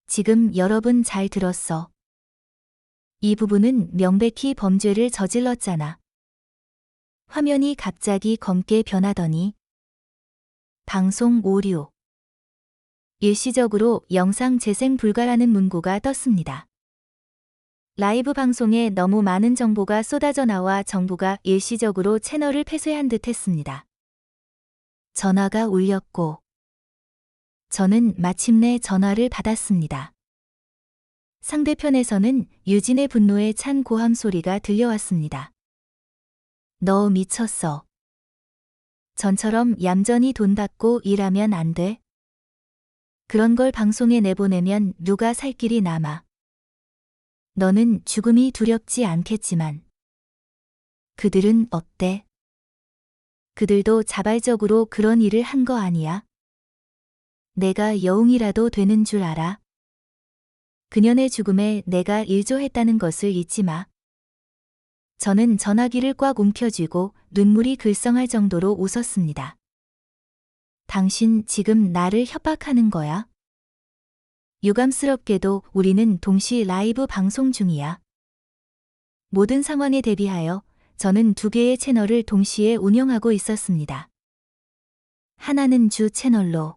지금 여러분 잘 들었어. 이 부분은 명백히 범죄를 저질렀잖아. 화면이 갑자기 검게 변하더니 방송 오류. 일시적으로 영상 재생 불가라는 문구가 떴습니다. 라이브 방송에 너무 많은 정보가 쏟아져 나와 정부가 일시적으로 채널을 폐쇄한 듯 했습니다. 전화가 울렸고 저는 마침내 전화를 받았습니다. 상대편에서는 유진의 분노에 찬 고함 소리가 들려왔습니다. 너 미쳤어. 전처럼 얌전히 돈 받고 일하면 안 돼? 그런 걸 방송에 내보내면 누가 살 길이 남아. 너는 죽음이 두렵지 않겠지만 그들은 어때? 그들도 자발적으로 그런 일을 한 거 아니야? 내가 여웅이라도 되는 줄 알아? 그년의 죽음에 내가 일조했다는 것을 잊지 마. 저는 전화기를 꽉 움켜쥐고 눈물이 글썽할 정도로 웃었습니다. 당신 지금 나를 협박하는 거야? 유감스럽게도 우리는 동시 라이브 방송 중이야. 모든 상황에 대비하여 저는 2개의 채널을 동시에 운영하고 있었습니다. 하나는 주 채널로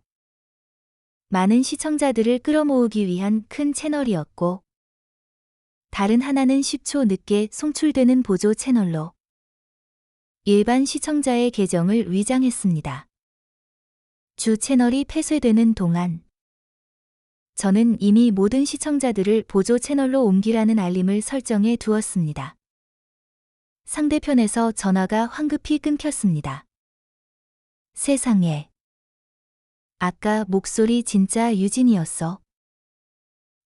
많은 시청자들을 끌어모으기 위한 큰 채널이었고, 다른 하나는 10초 늦게 송출되는 보조 채널로 일반 시청자의 계정을 위장했습니다. 주 채널이 폐쇄되는 동안 저는 이미 모든 시청자들을 보조 채널로 옮기라는 알림을 설정해 두었습니다. 상대편에서 전화가 황급히 끊겼습니다. 세상에. 아까 목소리 진짜 유진이었어.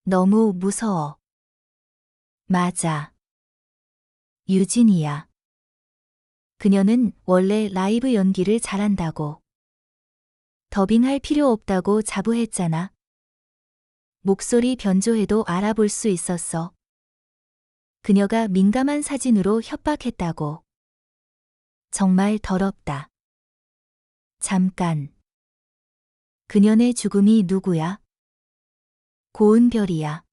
너무 무서워. 맞아. 유진이야. 그녀는 원래 라이브 연기를 잘한다고. 더빙할 필요 없다고 자부했잖아. 목소리 변조해도 알아볼 수 있었어. 그녀가 민감한 사진으로 협박했다고. 정말 더럽다. 잠깐. 그년의 죽음이 누구야? 고은별이야.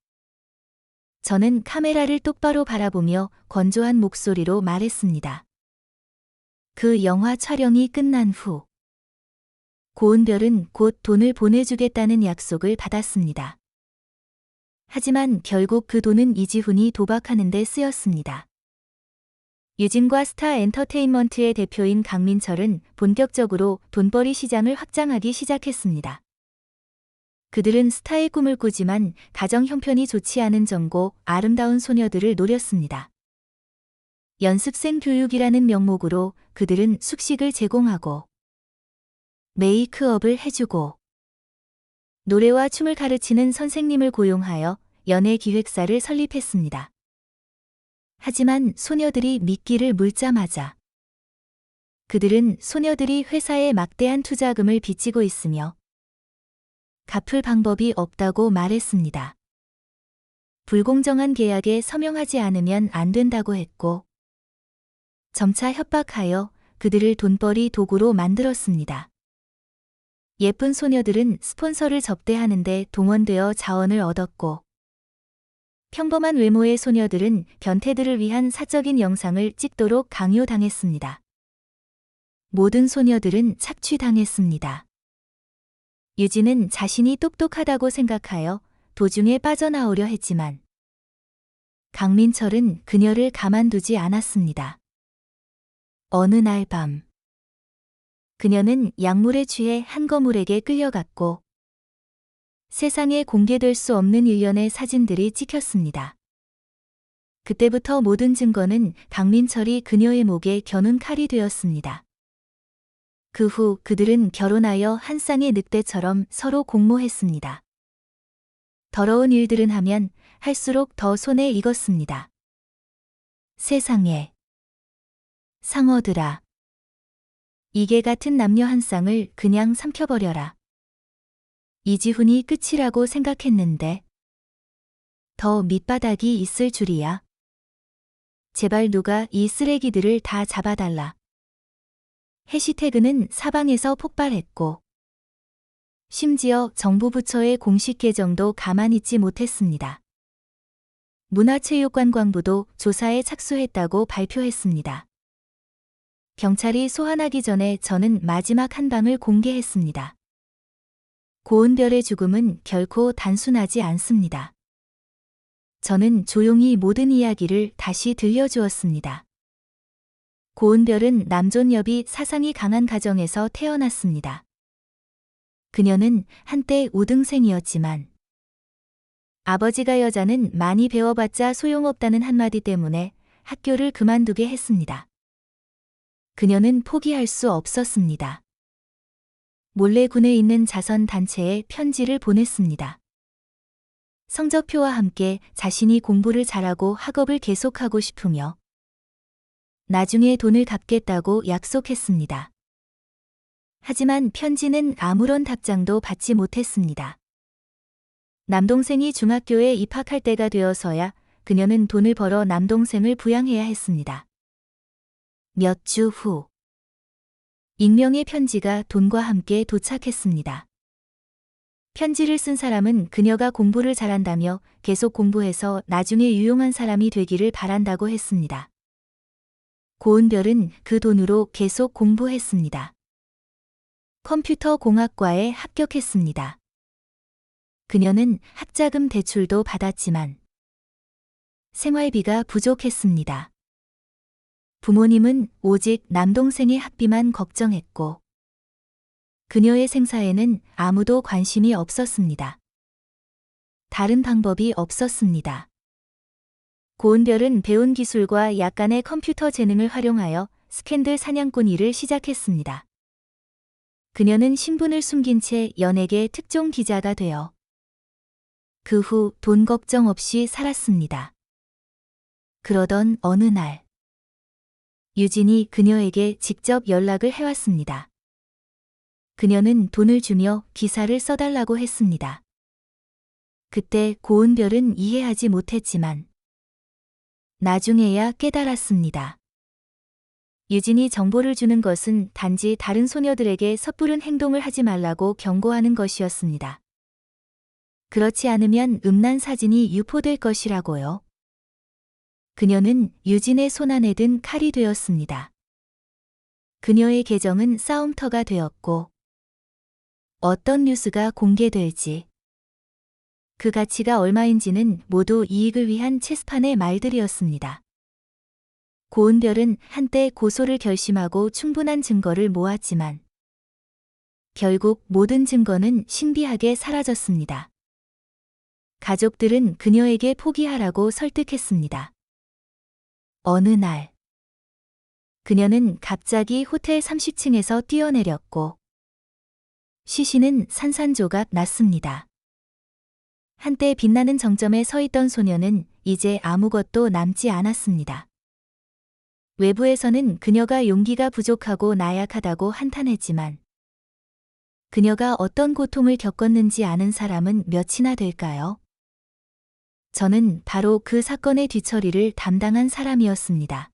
저는 카메라를 똑바로 바라보며 건조한 목소리로 말했습니다. 그 영화 촬영이 끝난 후 고은별은 곧 돈을 보내주겠다는 약속을 받았습니다. 하지만 결국 그 돈은 이지훈이 도박하는 데 쓰였습니다. 유진과 스타 엔터테인먼트의 대표인 강민철은 본격적으로 돈벌이 시장을 확장하기 시작했습니다. 그들은 스타의 꿈을 꾸지만 가정 형편이 좋지 않은 젊고 아름다운 소녀들을 노렸습니다. 연습생 교육이라는 명목으로 그들은 숙식을 제공하고 메이크업을 해주고 노래와 춤을 가르치는 선생님을 고용하여 연예 기획사를 설립했습니다. 하지만 소녀들이 미끼를 물자마자 그들은 소녀들이 회사에 막대한 투자금을 빚지고 있으며 갚을 방법이 없다고 말했습니다. 불공정한 계약에 서명하지 않으면 안 된다고 했고 점차 협박하여 그들을 돈벌이 도구로 만들었습니다. 예쁜 소녀들은 스폰서를 접대하는데 동원되어 자원을 얻었고 평범한 외모의 소녀들은 변태들을 위한 사적인 영상을 찍도록 강요당했습니다. 모든 소녀들은 착취당했습니다. 유진은 자신이 똑똑하다고 생각하여 도중에 빠져나오려 했지만 강민철은 그녀를 가만두지 않았습니다. 어느 날 밤 그녀는 약물에 취해 한 거물에게 끌려갔고 세상에 공개될 수 없는 일련의 사진들이 찍혔습니다. 그때부터 모든 증거는 강민철이 그녀의 목에 겨눈 칼이 되었습니다. 그 후 그들은 결혼하여 한 쌍의 늑대처럼 서로 공모했습니다. 더러운 일들은 하면 할수록 더 손에 익었습니다. 세상에. 상어들아. 이게 같은 남녀 한 쌍을 그냥 삼켜버려라. 이지훈이 끝이라고 생각했는데 더 밑바닥이 있을 줄이야. 제발 누가 이 쓰레기들을 다 잡아달라. 해시태그는 사방에서 폭발했고 심지어 정부 부처의 공식 계정도 가만히 있지 못했습니다. 문화체육관광부도 조사에 착수했다고 발표했습니다. 경찰이 소환하기 전에 저는 마지막 한 방을 공개했습니다. 고은별의 죽음은 결코 단순하지 않습니다. 저는 조용히 모든 이야기를 다시 들려주었습니다. 고은별은 남존여비 사상이 강한 가정에서 태어났습니다. 그녀는 한때 우등생이었지만 아버지가 여자는 많이 배워봤자 소용없다는 한마디 때문에 학교를 그만두게 했습니다. 그녀는 포기할 수 없었습니다. 몰래 군에 있는 자선단체에 편지를 보냈습니다. 성적표와 함께 자신이 공부를 잘하고 학업을 계속하고 싶으며 나중에 돈을 갚겠다고 약속했습니다. 하지만 편지는 아무런 답장도 받지 못했습니다. 남동생이 중학교에 입학할 때가 되어서야 그녀는 돈을 벌어 남동생을 부양해야 했습니다. 몇 주 후, 익명의 편지가 돈과 함께 도착했습니다. 편지를 쓴 사람은 그녀가 공부를 잘한다며 계속 공부해서 나중에 유용한 사람이 되기를 바란다고 했습니다. 고은별은 그 돈으로 계속 공부했습니다. 컴퓨터 공학과에 합격했습니다. 그녀는 학자금 대출도 받았지만 생활비가 부족했습니다. 부모님은 오직 남동생의 학비만 걱정했고 그녀의 생사에는 아무도 관심이 없었습니다. 다른 방법이 없었습니다. 고은별은 배운 기술과 약간의 컴퓨터 재능을 활용하여 스캔들 사냥꾼 일을 시작했습니다. 그녀는 신분을 숨긴 채 연예계 특종 기자가 되어 그 후 돈 걱정 없이 살았습니다. 그러던 어느 날 유진이 그녀에게 직접 연락을 해왔습니다. 그녀는 돈을 주며 기사를 써달라고 했습니다. 그때 고은별은 이해하지 못했지만 나중에야 깨달았습니다. 유진이 정보를 주는 것은 단지 다른 소녀들에게 섣부른 행동을 하지 말라고 경고하는 것이었습니다. 그렇지 않으면 음란 사진이 유포될 것이라고요. 그녀는 유진의 손안에 든 칼이 되었습니다. 그녀의 계정은 싸움터가 되었고 어떤 뉴스가 공개될지 그 가치가 얼마인지는 모두 이익을 위한 체스판의 말들이었습니다. 고은별은 한때 고소를 결심하고 충분한 증거를 모았지만 결국 모든 증거는 신비하게 사라졌습니다. 가족들은 그녀에게 포기하라고 설득했습니다. 어느 날 그녀는 갑자기 호텔 30층에서 뛰어내렸고 시신은 산산조각 났습니다. 한때 빛나는 정점에 서 있던 소녀는 이제 아무것도 남지 않았습니다. 외부에서는 그녀가 용기가 부족하고 나약하다고 한탄했지만 그녀가 어떤 고통을 겪었는지 아는 사람은 몇이나 될까요? 저는 바로 그 사건의 뒤처리를 담당한 사람이었습니다.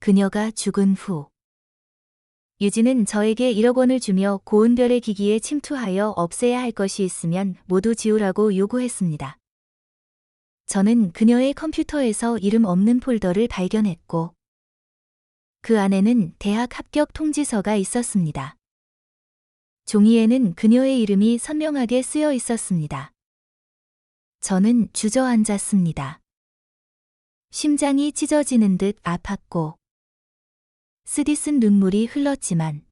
그녀가 죽은 후 유진은 저에게 1억 원을 주며 고은별의 기기에 침투하여 없애야 할 것이 있으면 모두 지우라고 요구했습니다. 저는 그녀의 컴퓨터에서 이름 없는 폴더를 발견했고 그 안에는 대학 합격 통지서가 있었습니다. 종이에는 그녀의 이름이 선명하게 쓰여 있었습니다. 저는 주저앉았습니다. 심장이 찢어지는 듯 아팠고 쓰디쓴 눈물이 흘렀지만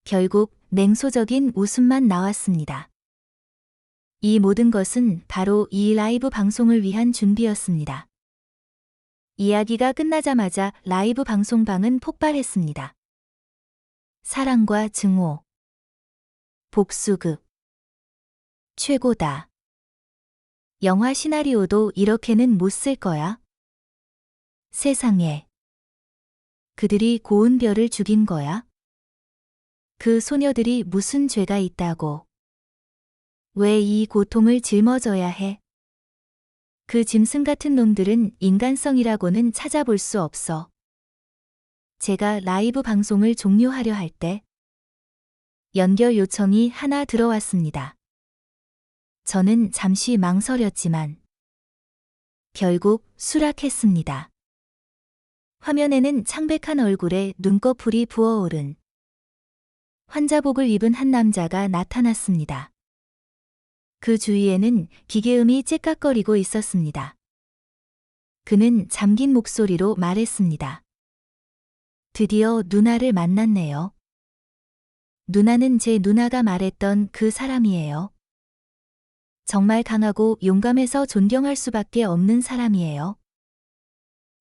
결국 냉소적인 웃음만 나왔습니다. 이 모든 것은 바로 이 라이브 방송을 위한 준비였습니다. 이야기가 끝나자마자 라이브 방송방은 폭발했습니다. 사랑과 증오, 복수극, 최고다. 영화 시나리오도 이렇게는 못 쓸 거야? 세상에. 그들이 고은별을 죽인 거야? 그 소녀들이 무슨 죄가 있다고? 왜 이 고통을 짊어져야 해? 그 짐승 같은 놈들은 인간성이라고는 찾아볼 수 없어. 제가 라이브 방송을 종료하려 할 때 연결 요청이 하나 들어왔습니다. 저는 잠시 망설였지만 결국 수락했습니다. 화면에는 창백한 얼굴에 눈꺼풀이 부어오른 환자복을 입은 한 남자가 나타났습니다. 그 주위에는 기계음이 째깍거리고 있었습니다. 그는 잠긴 목소리로 말했습니다. 드디어 누나를 만났네요. 누나는 제 누나가 말했던 그 사람이에요. 정말 강하고 용감해서 존경할 수밖에 없는 사람이에요.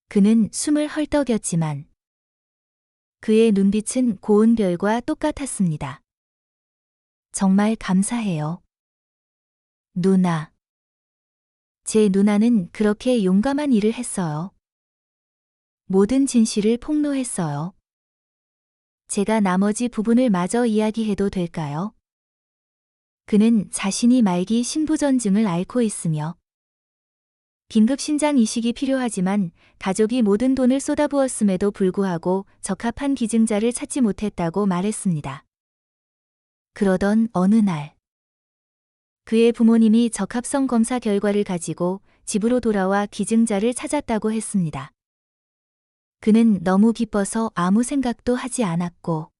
그는 숨을 헐떡였지만 그의 눈빛은 고운 별과 똑같았습니다. 정말 감사해요. 누나. 제 누나는 그렇게 용감한 일을 했어요. 모든 진실을 폭로했어요. 제가 나머지 부분을 마저 이야기해도 될까요? 그는 자신이 말기 신부전증을 앓고 있으며 긴급 신장 이식이 필요하지만 가족이 모든 돈을 쏟아부었음에도 불구하고 적합한 기증자를 찾지 못했다고 말했습니다. 그러던 어느 날 그의 부모님이 적합성 검사 결과를 가지고 집으로 돌아와 기증자를 찾았다고 했습니다. 그는 너무 기뻐서 아무 생각도 하지 않았고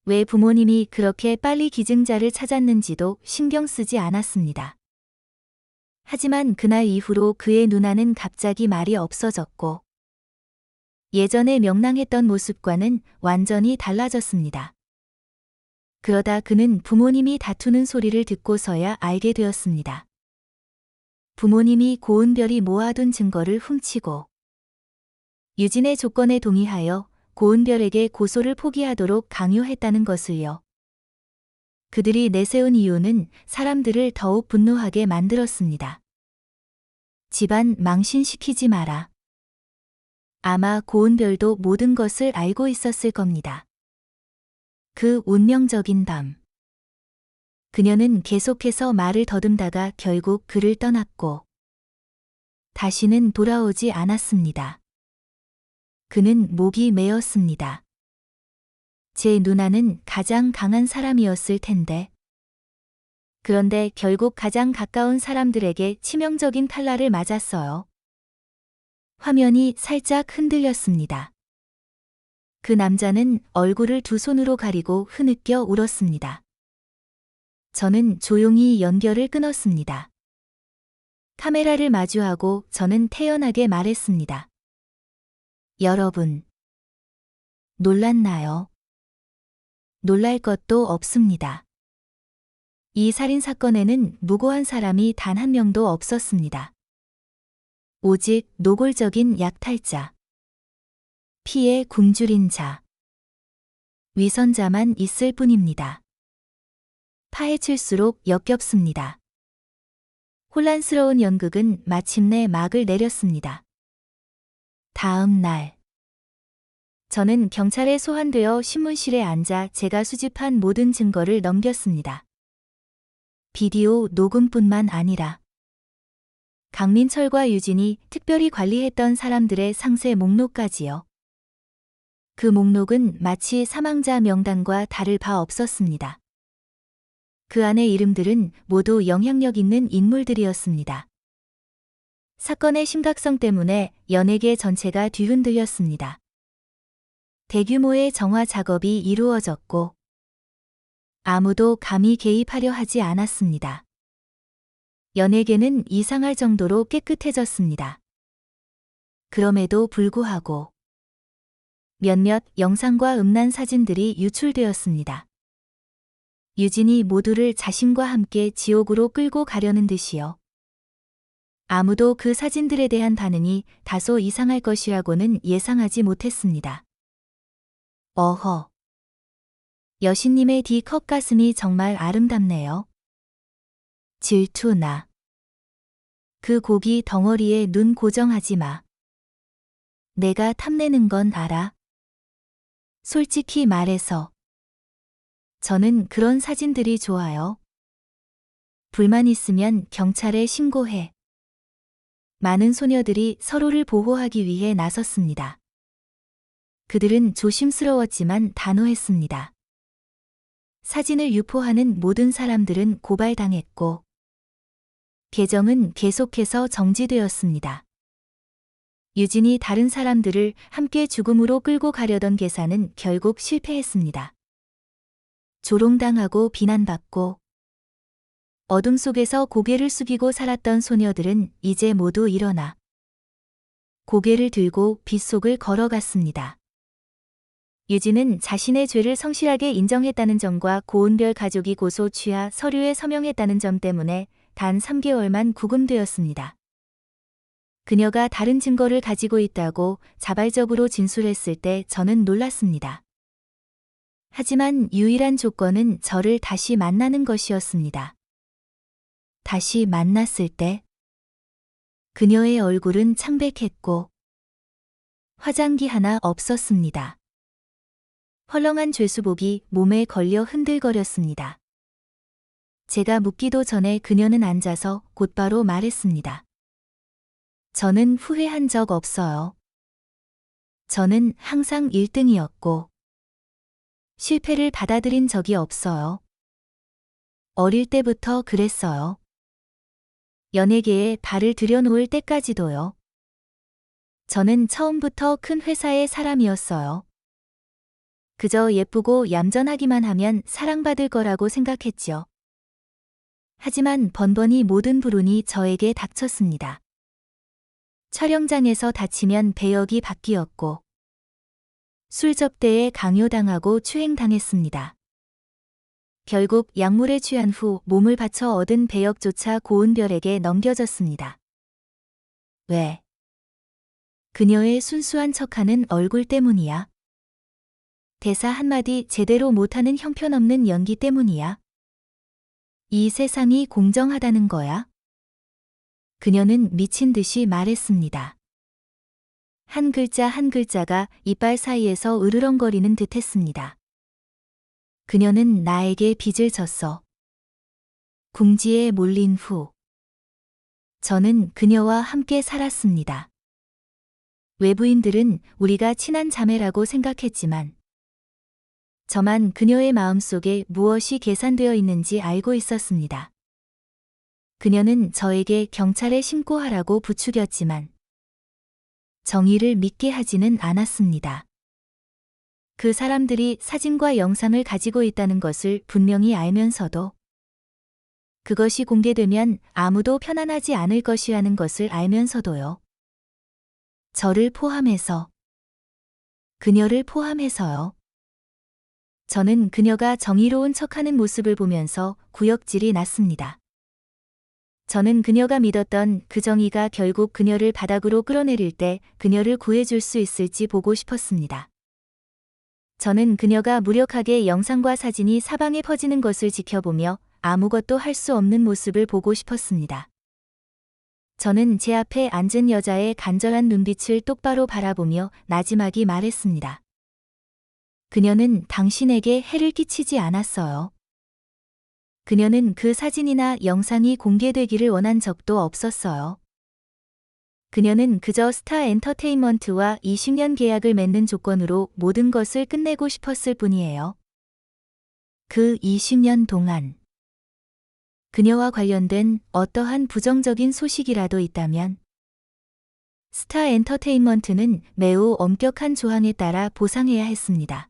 왜 부모님이 그렇게 빨리 기증자를 찾았는지도 신경 쓰지 않았습니다. 하지만 그날 이후로 그의 누나는 갑자기 말이 없어졌고 예전에 명랑했던 모습과는 완전히 달라졌습니다. 그러다 그는 부모님이 다투는 소리를 듣고서야 알게 되었습니다. 부모님이 고은별이 모아둔 증거를 훔치고 유진의 조건에 동의하여 고은별에게 고소를 포기하도록 강요했다는 것을요. 그들이 내세운 이유는 사람들을 더욱 분노하게 만들었습니다. 집안 망신시키지 마라. 아마 고은별도 모든 것을 알고 있었을 겁니다. 그 운명적인 밤. 그녀는 계속해서 말을 더듬다가 결국 그를 떠났고 다시는 돌아오지 않았습니다. 그는 목이 메었습니다. 제 누나는 가장 강한 사람이었을 텐데. 그런데 결국 가장 가까운 사람들에게 치명적인 칼날을 맞았어요. 화면이 살짝 흔들렸습니다. 그 남자는 얼굴을 두 손으로 가리고 흐느껴 울었습니다. 저는 조용히 연결을 끊었습니다. 카메라를 마주하고 저는 태연하게 말했습니다. 여러분, 놀랐나요? 놀랄 것도 없습니다. 이 살인 사건에는 무고한 사람이 단 한 명도 없었습니다. 오직 노골적인 약탈자, 피해 굶주린 자, 위선자만 있을 뿐입니다. 파헤칠수록 역겹습니다. 혼란스러운 연극은 마침내 막을 내렸습니다. 다음 날, 저는 경찰에 소환되어 신문실에 앉아 제가 수집한 모든 증거를 넘겼습니다. 비디오 녹음뿐만 아니라 강민철과 유진이 특별히 관리했던 사람들의 상세 목록까지요. 그 목록은 마치 사망자 명단과 다를 바 없었습니다. 그 안의 이름들은 모두 영향력 있는 인물들이었습니다. 사건의 심각성 때문에 연예계 전체가 뒤흔들렸습니다. 대규모의 정화 작업이 이루어졌고 아무도 감히 개입하려 하지 않았습니다. 연예계는 이상할 정도로 깨끗해졌습니다. 그럼에도 불구하고 몇몇 영상과 음란 사진들이 유출되었습니다. 유진이 모두를 자신과 함께 지옥으로 끌고 가려는 듯이요. 아무도 그 사진들에 대한 반응이 다소 이상할 것이라고는 예상하지 못했습니다. 어허. 여신님의 D컵 가슴이 정말 아름답네요. 질투나. 그 고기 덩어리에 눈 고정하지 마. 내가 탐내는 건 알아. 솔직히 말해서 저는 그런 사진들이 좋아요. 불만 있으면 경찰에 신고해. 많은 소녀들이 서로를 보호하기 위해 나섰습니다. 그들은 조심스러웠지만 단호했습니다. 사진을 유포하는 모든 사람들은 고발당했고, 계정은 계속해서 정지되었습니다. 유진이 다른 사람들을 함께 죽음으로 끌고 가려던 계산은 결국 실패했습니다. 조롱당하고 비난받고 어둠 속에서 고개를 숙이고 살았던 소녀들은 이제 모두 일어나 고개를 들고 빛 속을 걸어갔습니다. 유진은 자신의 죄를 성실하게 인정했다는 점과 고은별 가족이 고소 취하 서류에 서명했다는 점 때문에 단 3개월만 구금되었습니다. 그녀가 다른 증거를 가지고 있다고 자발적으로 진술했을 때 저는 놀랐습니다. 하지만 유일한 조건은 저를 다시 만나는 것이었습니다. 다시 만났을 때 그녀의 얼굴은 창백했고 화장기 하나 없었습니다. 헐렁한 죄수복이 몸에 걸려 흔들거렸습니다. 제가 묻기도 전에 그녀는 앉아서 곧바로 말했습니다. 저는 후회한 적 없어요. 저는 항상 1등이었고 실패를 받아들인 적이 없어요. 어릴 때부터 그랬어요. 연예계에 발을 들여놓을 때까지도요. 저는 처음부터 큰 회사의 사람이었어요. 그저 예쁘고 얌전하기만 하면 사랑받을 거라고 생각했지요. 하지만 번번이 모든 불운이 저에게 닥쳤습니다. 촬영장에서 다치면 배역이 바뀌었고 술 접대에 강요당하고 추행당했습니다. 결국 약물에 취한 후 몸을 바쳐 얻은 배역조차 고은별에게 넘겨졌습니다. 왜? 그녀의 순수한 척하는 얼굴 때문이야? 대사 한마디 제대로 못하는 형편없는 연기 때문이야? 이 세상이 공정하다는 거야? 그녀는 미친 듯이 말했습니다. 한 글자 한 글자가 이빨 사이에서 으르렁거리는 듯 했습니다. 그녀는 나에게 빚을 졌어. 궁지에 몰린 후 저는 그녀와 함께 살았습니다. 외부인들은 우리가 친한 자매라고 생각했지만 저만 그녀의 마음속에 무엇이 계산되어 있는지 알고 있었습니다. 그녀는 저에게 경찰에 신고하라고 부추겼지만 정의를 믿게 하지는 않았습니다. 그 사람들이 사진과 영상을 가지고 있다는 것을 분명히 알면서도 그것이 공개되면 아무도 편안하지 않을 것이라는 것을 알면서도요. 저를 포함해서, 그녀를 포함해서요. 저는 그녀가 정의로운 척하는 모습을 보면서 구역질이 났습니다. 저는 그녀가 믿었던 그 정의가 결국 그녀를 바닥으로 끌어내릴 때 그녀를 구해줄 수 있을지 보고 싶었습니다. 저는 그녀가 무력하게 영상과 사진이 사방에 퍼지는 것을 지켜보며 아무것도 할 수 없는 모습을 보고 싶었습니다. 저는 제 앞에 앉은 여자의 간절한 눈빛을 똑바로 바라보며 나지막이 말했습니다. 그녀는 당신에게 해를 끼치지 않았어요. 그녀는 그 사진이나 영상이 공개되기를 원한 적도 없었어요. 그녀는 그저 스타 엔터테인먼트와 20년 계약을 맺는 조건으로 모든 것을 끝내고 싶었을 뿐이에요. 그 20년 동안 그녀와 관련된 어떠한 부정적인 소식이라도 있다면 스타 엔터테인먼트는 매우 엄격한 조항에 따라 보상해야 했습니다.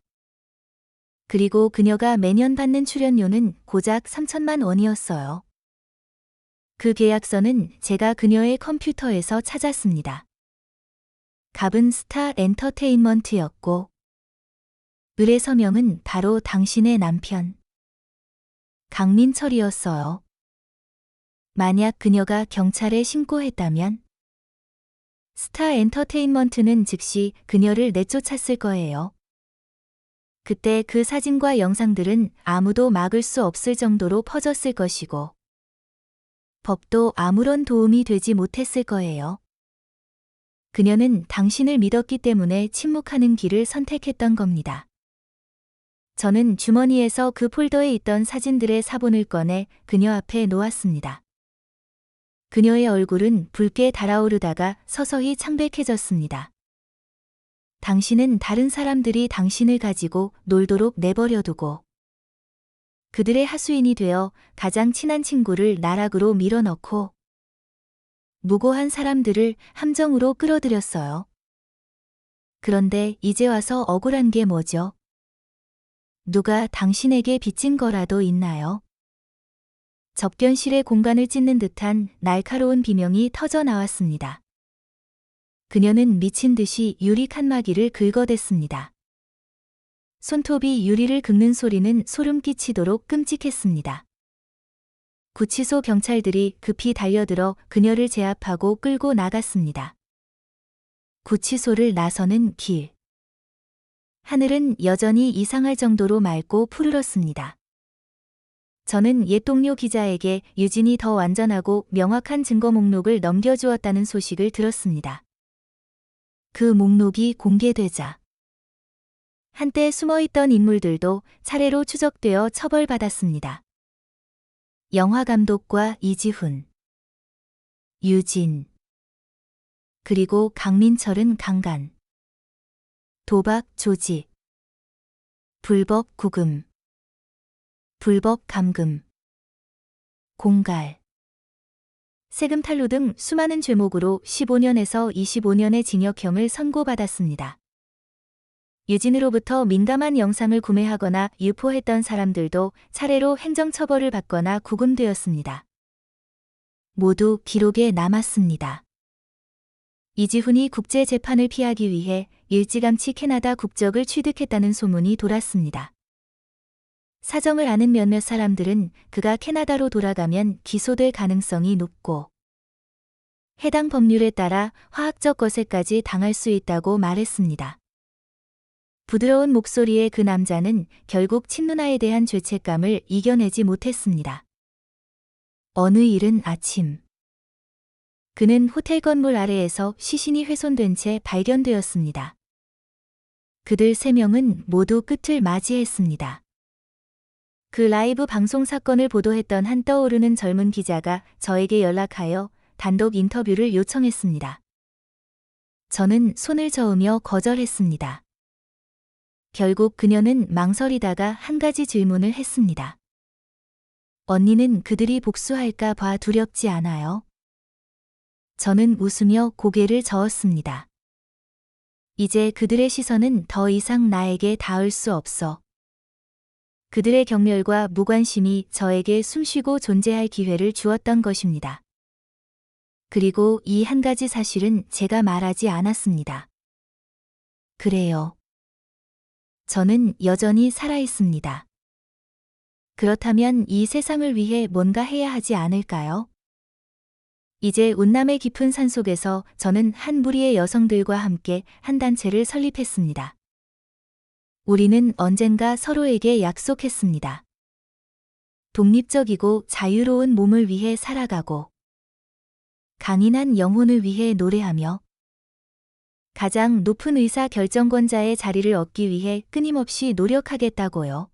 그리고 그녀가 매년 받는 출연료는 고작 3천만 원이었어요. 그 계약서는 제가 그녀의 컴퓨터에서 찾았습니다. 갑은 스타 엔터테인먼트였고 을의 서명은 바로 당신의 남편 강민철이었어요. 만약 그녀가 경찰에 신고했다면 스타 엔터테인먼트는 즉시 그녀를 내쫓았을 거예요. 그때 그 사진과 영상들은 아무도 막을 수 없을 정도로 퍼졌을 것이고 법도 아무런 도움이 되지 못했을 거예요. 그녀는 당신을 믿었기 때문에 침묵하는 길을 선택했던 겁니다. 저는 주머니에서 그 폴더에 있던 사진들의 사본을 꺼내 그녀 앞에 놓았습니다. 그녀의 얼굴은 붉게 달아오르다가 서서히 창백해졌습니다. 당신은 다른 사람들이 당신을 가지고 놀도록 내버려두고 그들의 하수인이 되어 가장 친한 친구를 나락으로 밀어넣고 무고한 사람들을 함정으로 끌어들였어요. 그런데 이제 와서 억울한 게 뭐죠? 누가 당신에게 빚진 거라도 있나요? 접견실의 공간을 찢는 듯한 날카로운 비명이 터져 나왔습니다. 그녀는 미친 듯이 유리 칸막이를 긁어댔습니다. 손톱이 유리를 긁는 소리는 소름 끼치도록 끔찍했습니다. 구치소 경찰들이 급히 달려들어 그녀를 제압하고 끌고 나갔습니다. 구치소를 나서는 길. 하늘은 여전히 이상할 정도로 맑고 푸르렀습니다. 저는 옛 동료 기자에게 유진이 더 완전하고 명확한 증거 목록을 넘겨주었다는 소식을 들었습니다. 그 목록이 공개되자 한때 숨어있던 인물들도 차례로 추적되어 처벌받았습니다. 영화감독과 이지훈, 유진, 그리고 강민철은 강간, 도박 조직, 불법 구금, 불법 감금, 공갈, 세금 탈루 등 수많은 죄목으로 15년에서 25년의 징역형을 선고받았습니다. 유진으로부터 민감한 영상을 구매하거나 유포했던 사람들도 차례로 행정처벌을 받거나 구금되었습니다. 모두 기록에 남았습니다. 이지훈이 국제재판을 피하기 위해 일찌감치 캐나다 국적을 취득했다는 소문이 돌았습니다. 사정을 아는 몇몇 사람들은 그가 캐나다로 돌아가면 기소될 가능성이 높고 해당 법률에 따라 화학적 거세까지 당할 수 있다고 말했습니다. 부드러운 목소리의 그 남자는 결국 친누나에 대한 죄책감을 이겨내지 못했습니다. 어느 이른 아침, 그는 호텔 건물 아래에서 시신이 훼손된 채 발견되었습니다. 그들 3명은 모두 끝을 맞이했습니다. 그 라이브 방송 사건을 보도했던 한 떠오르는 젊은 기자가 저에게 연락하여 단독 인터뷰를 요청했습니다. 저는 손을 저으며 거절했습니다. 결국 그녀는 망설이다가 한 가지 질문을 했습니다. 언니는 그들이 복수할까 봐 두렵지 않아요? 저는 웃으며 고개를 저었습니다. 이제 그들의 시선은 더 이상 나에게 닿을 수 없어. 그들의 경멸과 무관심이 저에게 숨쉬고 존재할 기회를 주었던 것입니다. 그리고 이 한 가지 사실은 제가 말하지 않았습니다. 그래요. 저는 여전히 살아있습니다. 그렇다면 이 세상을 위해 뭔가 해야 하지 않을까요? 이제 운남의 깊은 산속에서 저는 한 무리의 여성들과 함께 한 단체를 설립했습니다. 우리는 언젠가 서로에게 약속했습니다. 독립적이고 자유로운 몸을 위해 살아가고 강인한 영혼을 위해 노래하며 가장 높은 의사 결정권자의 자리를 얻기 위해 끊임없이 노력하겠다고요.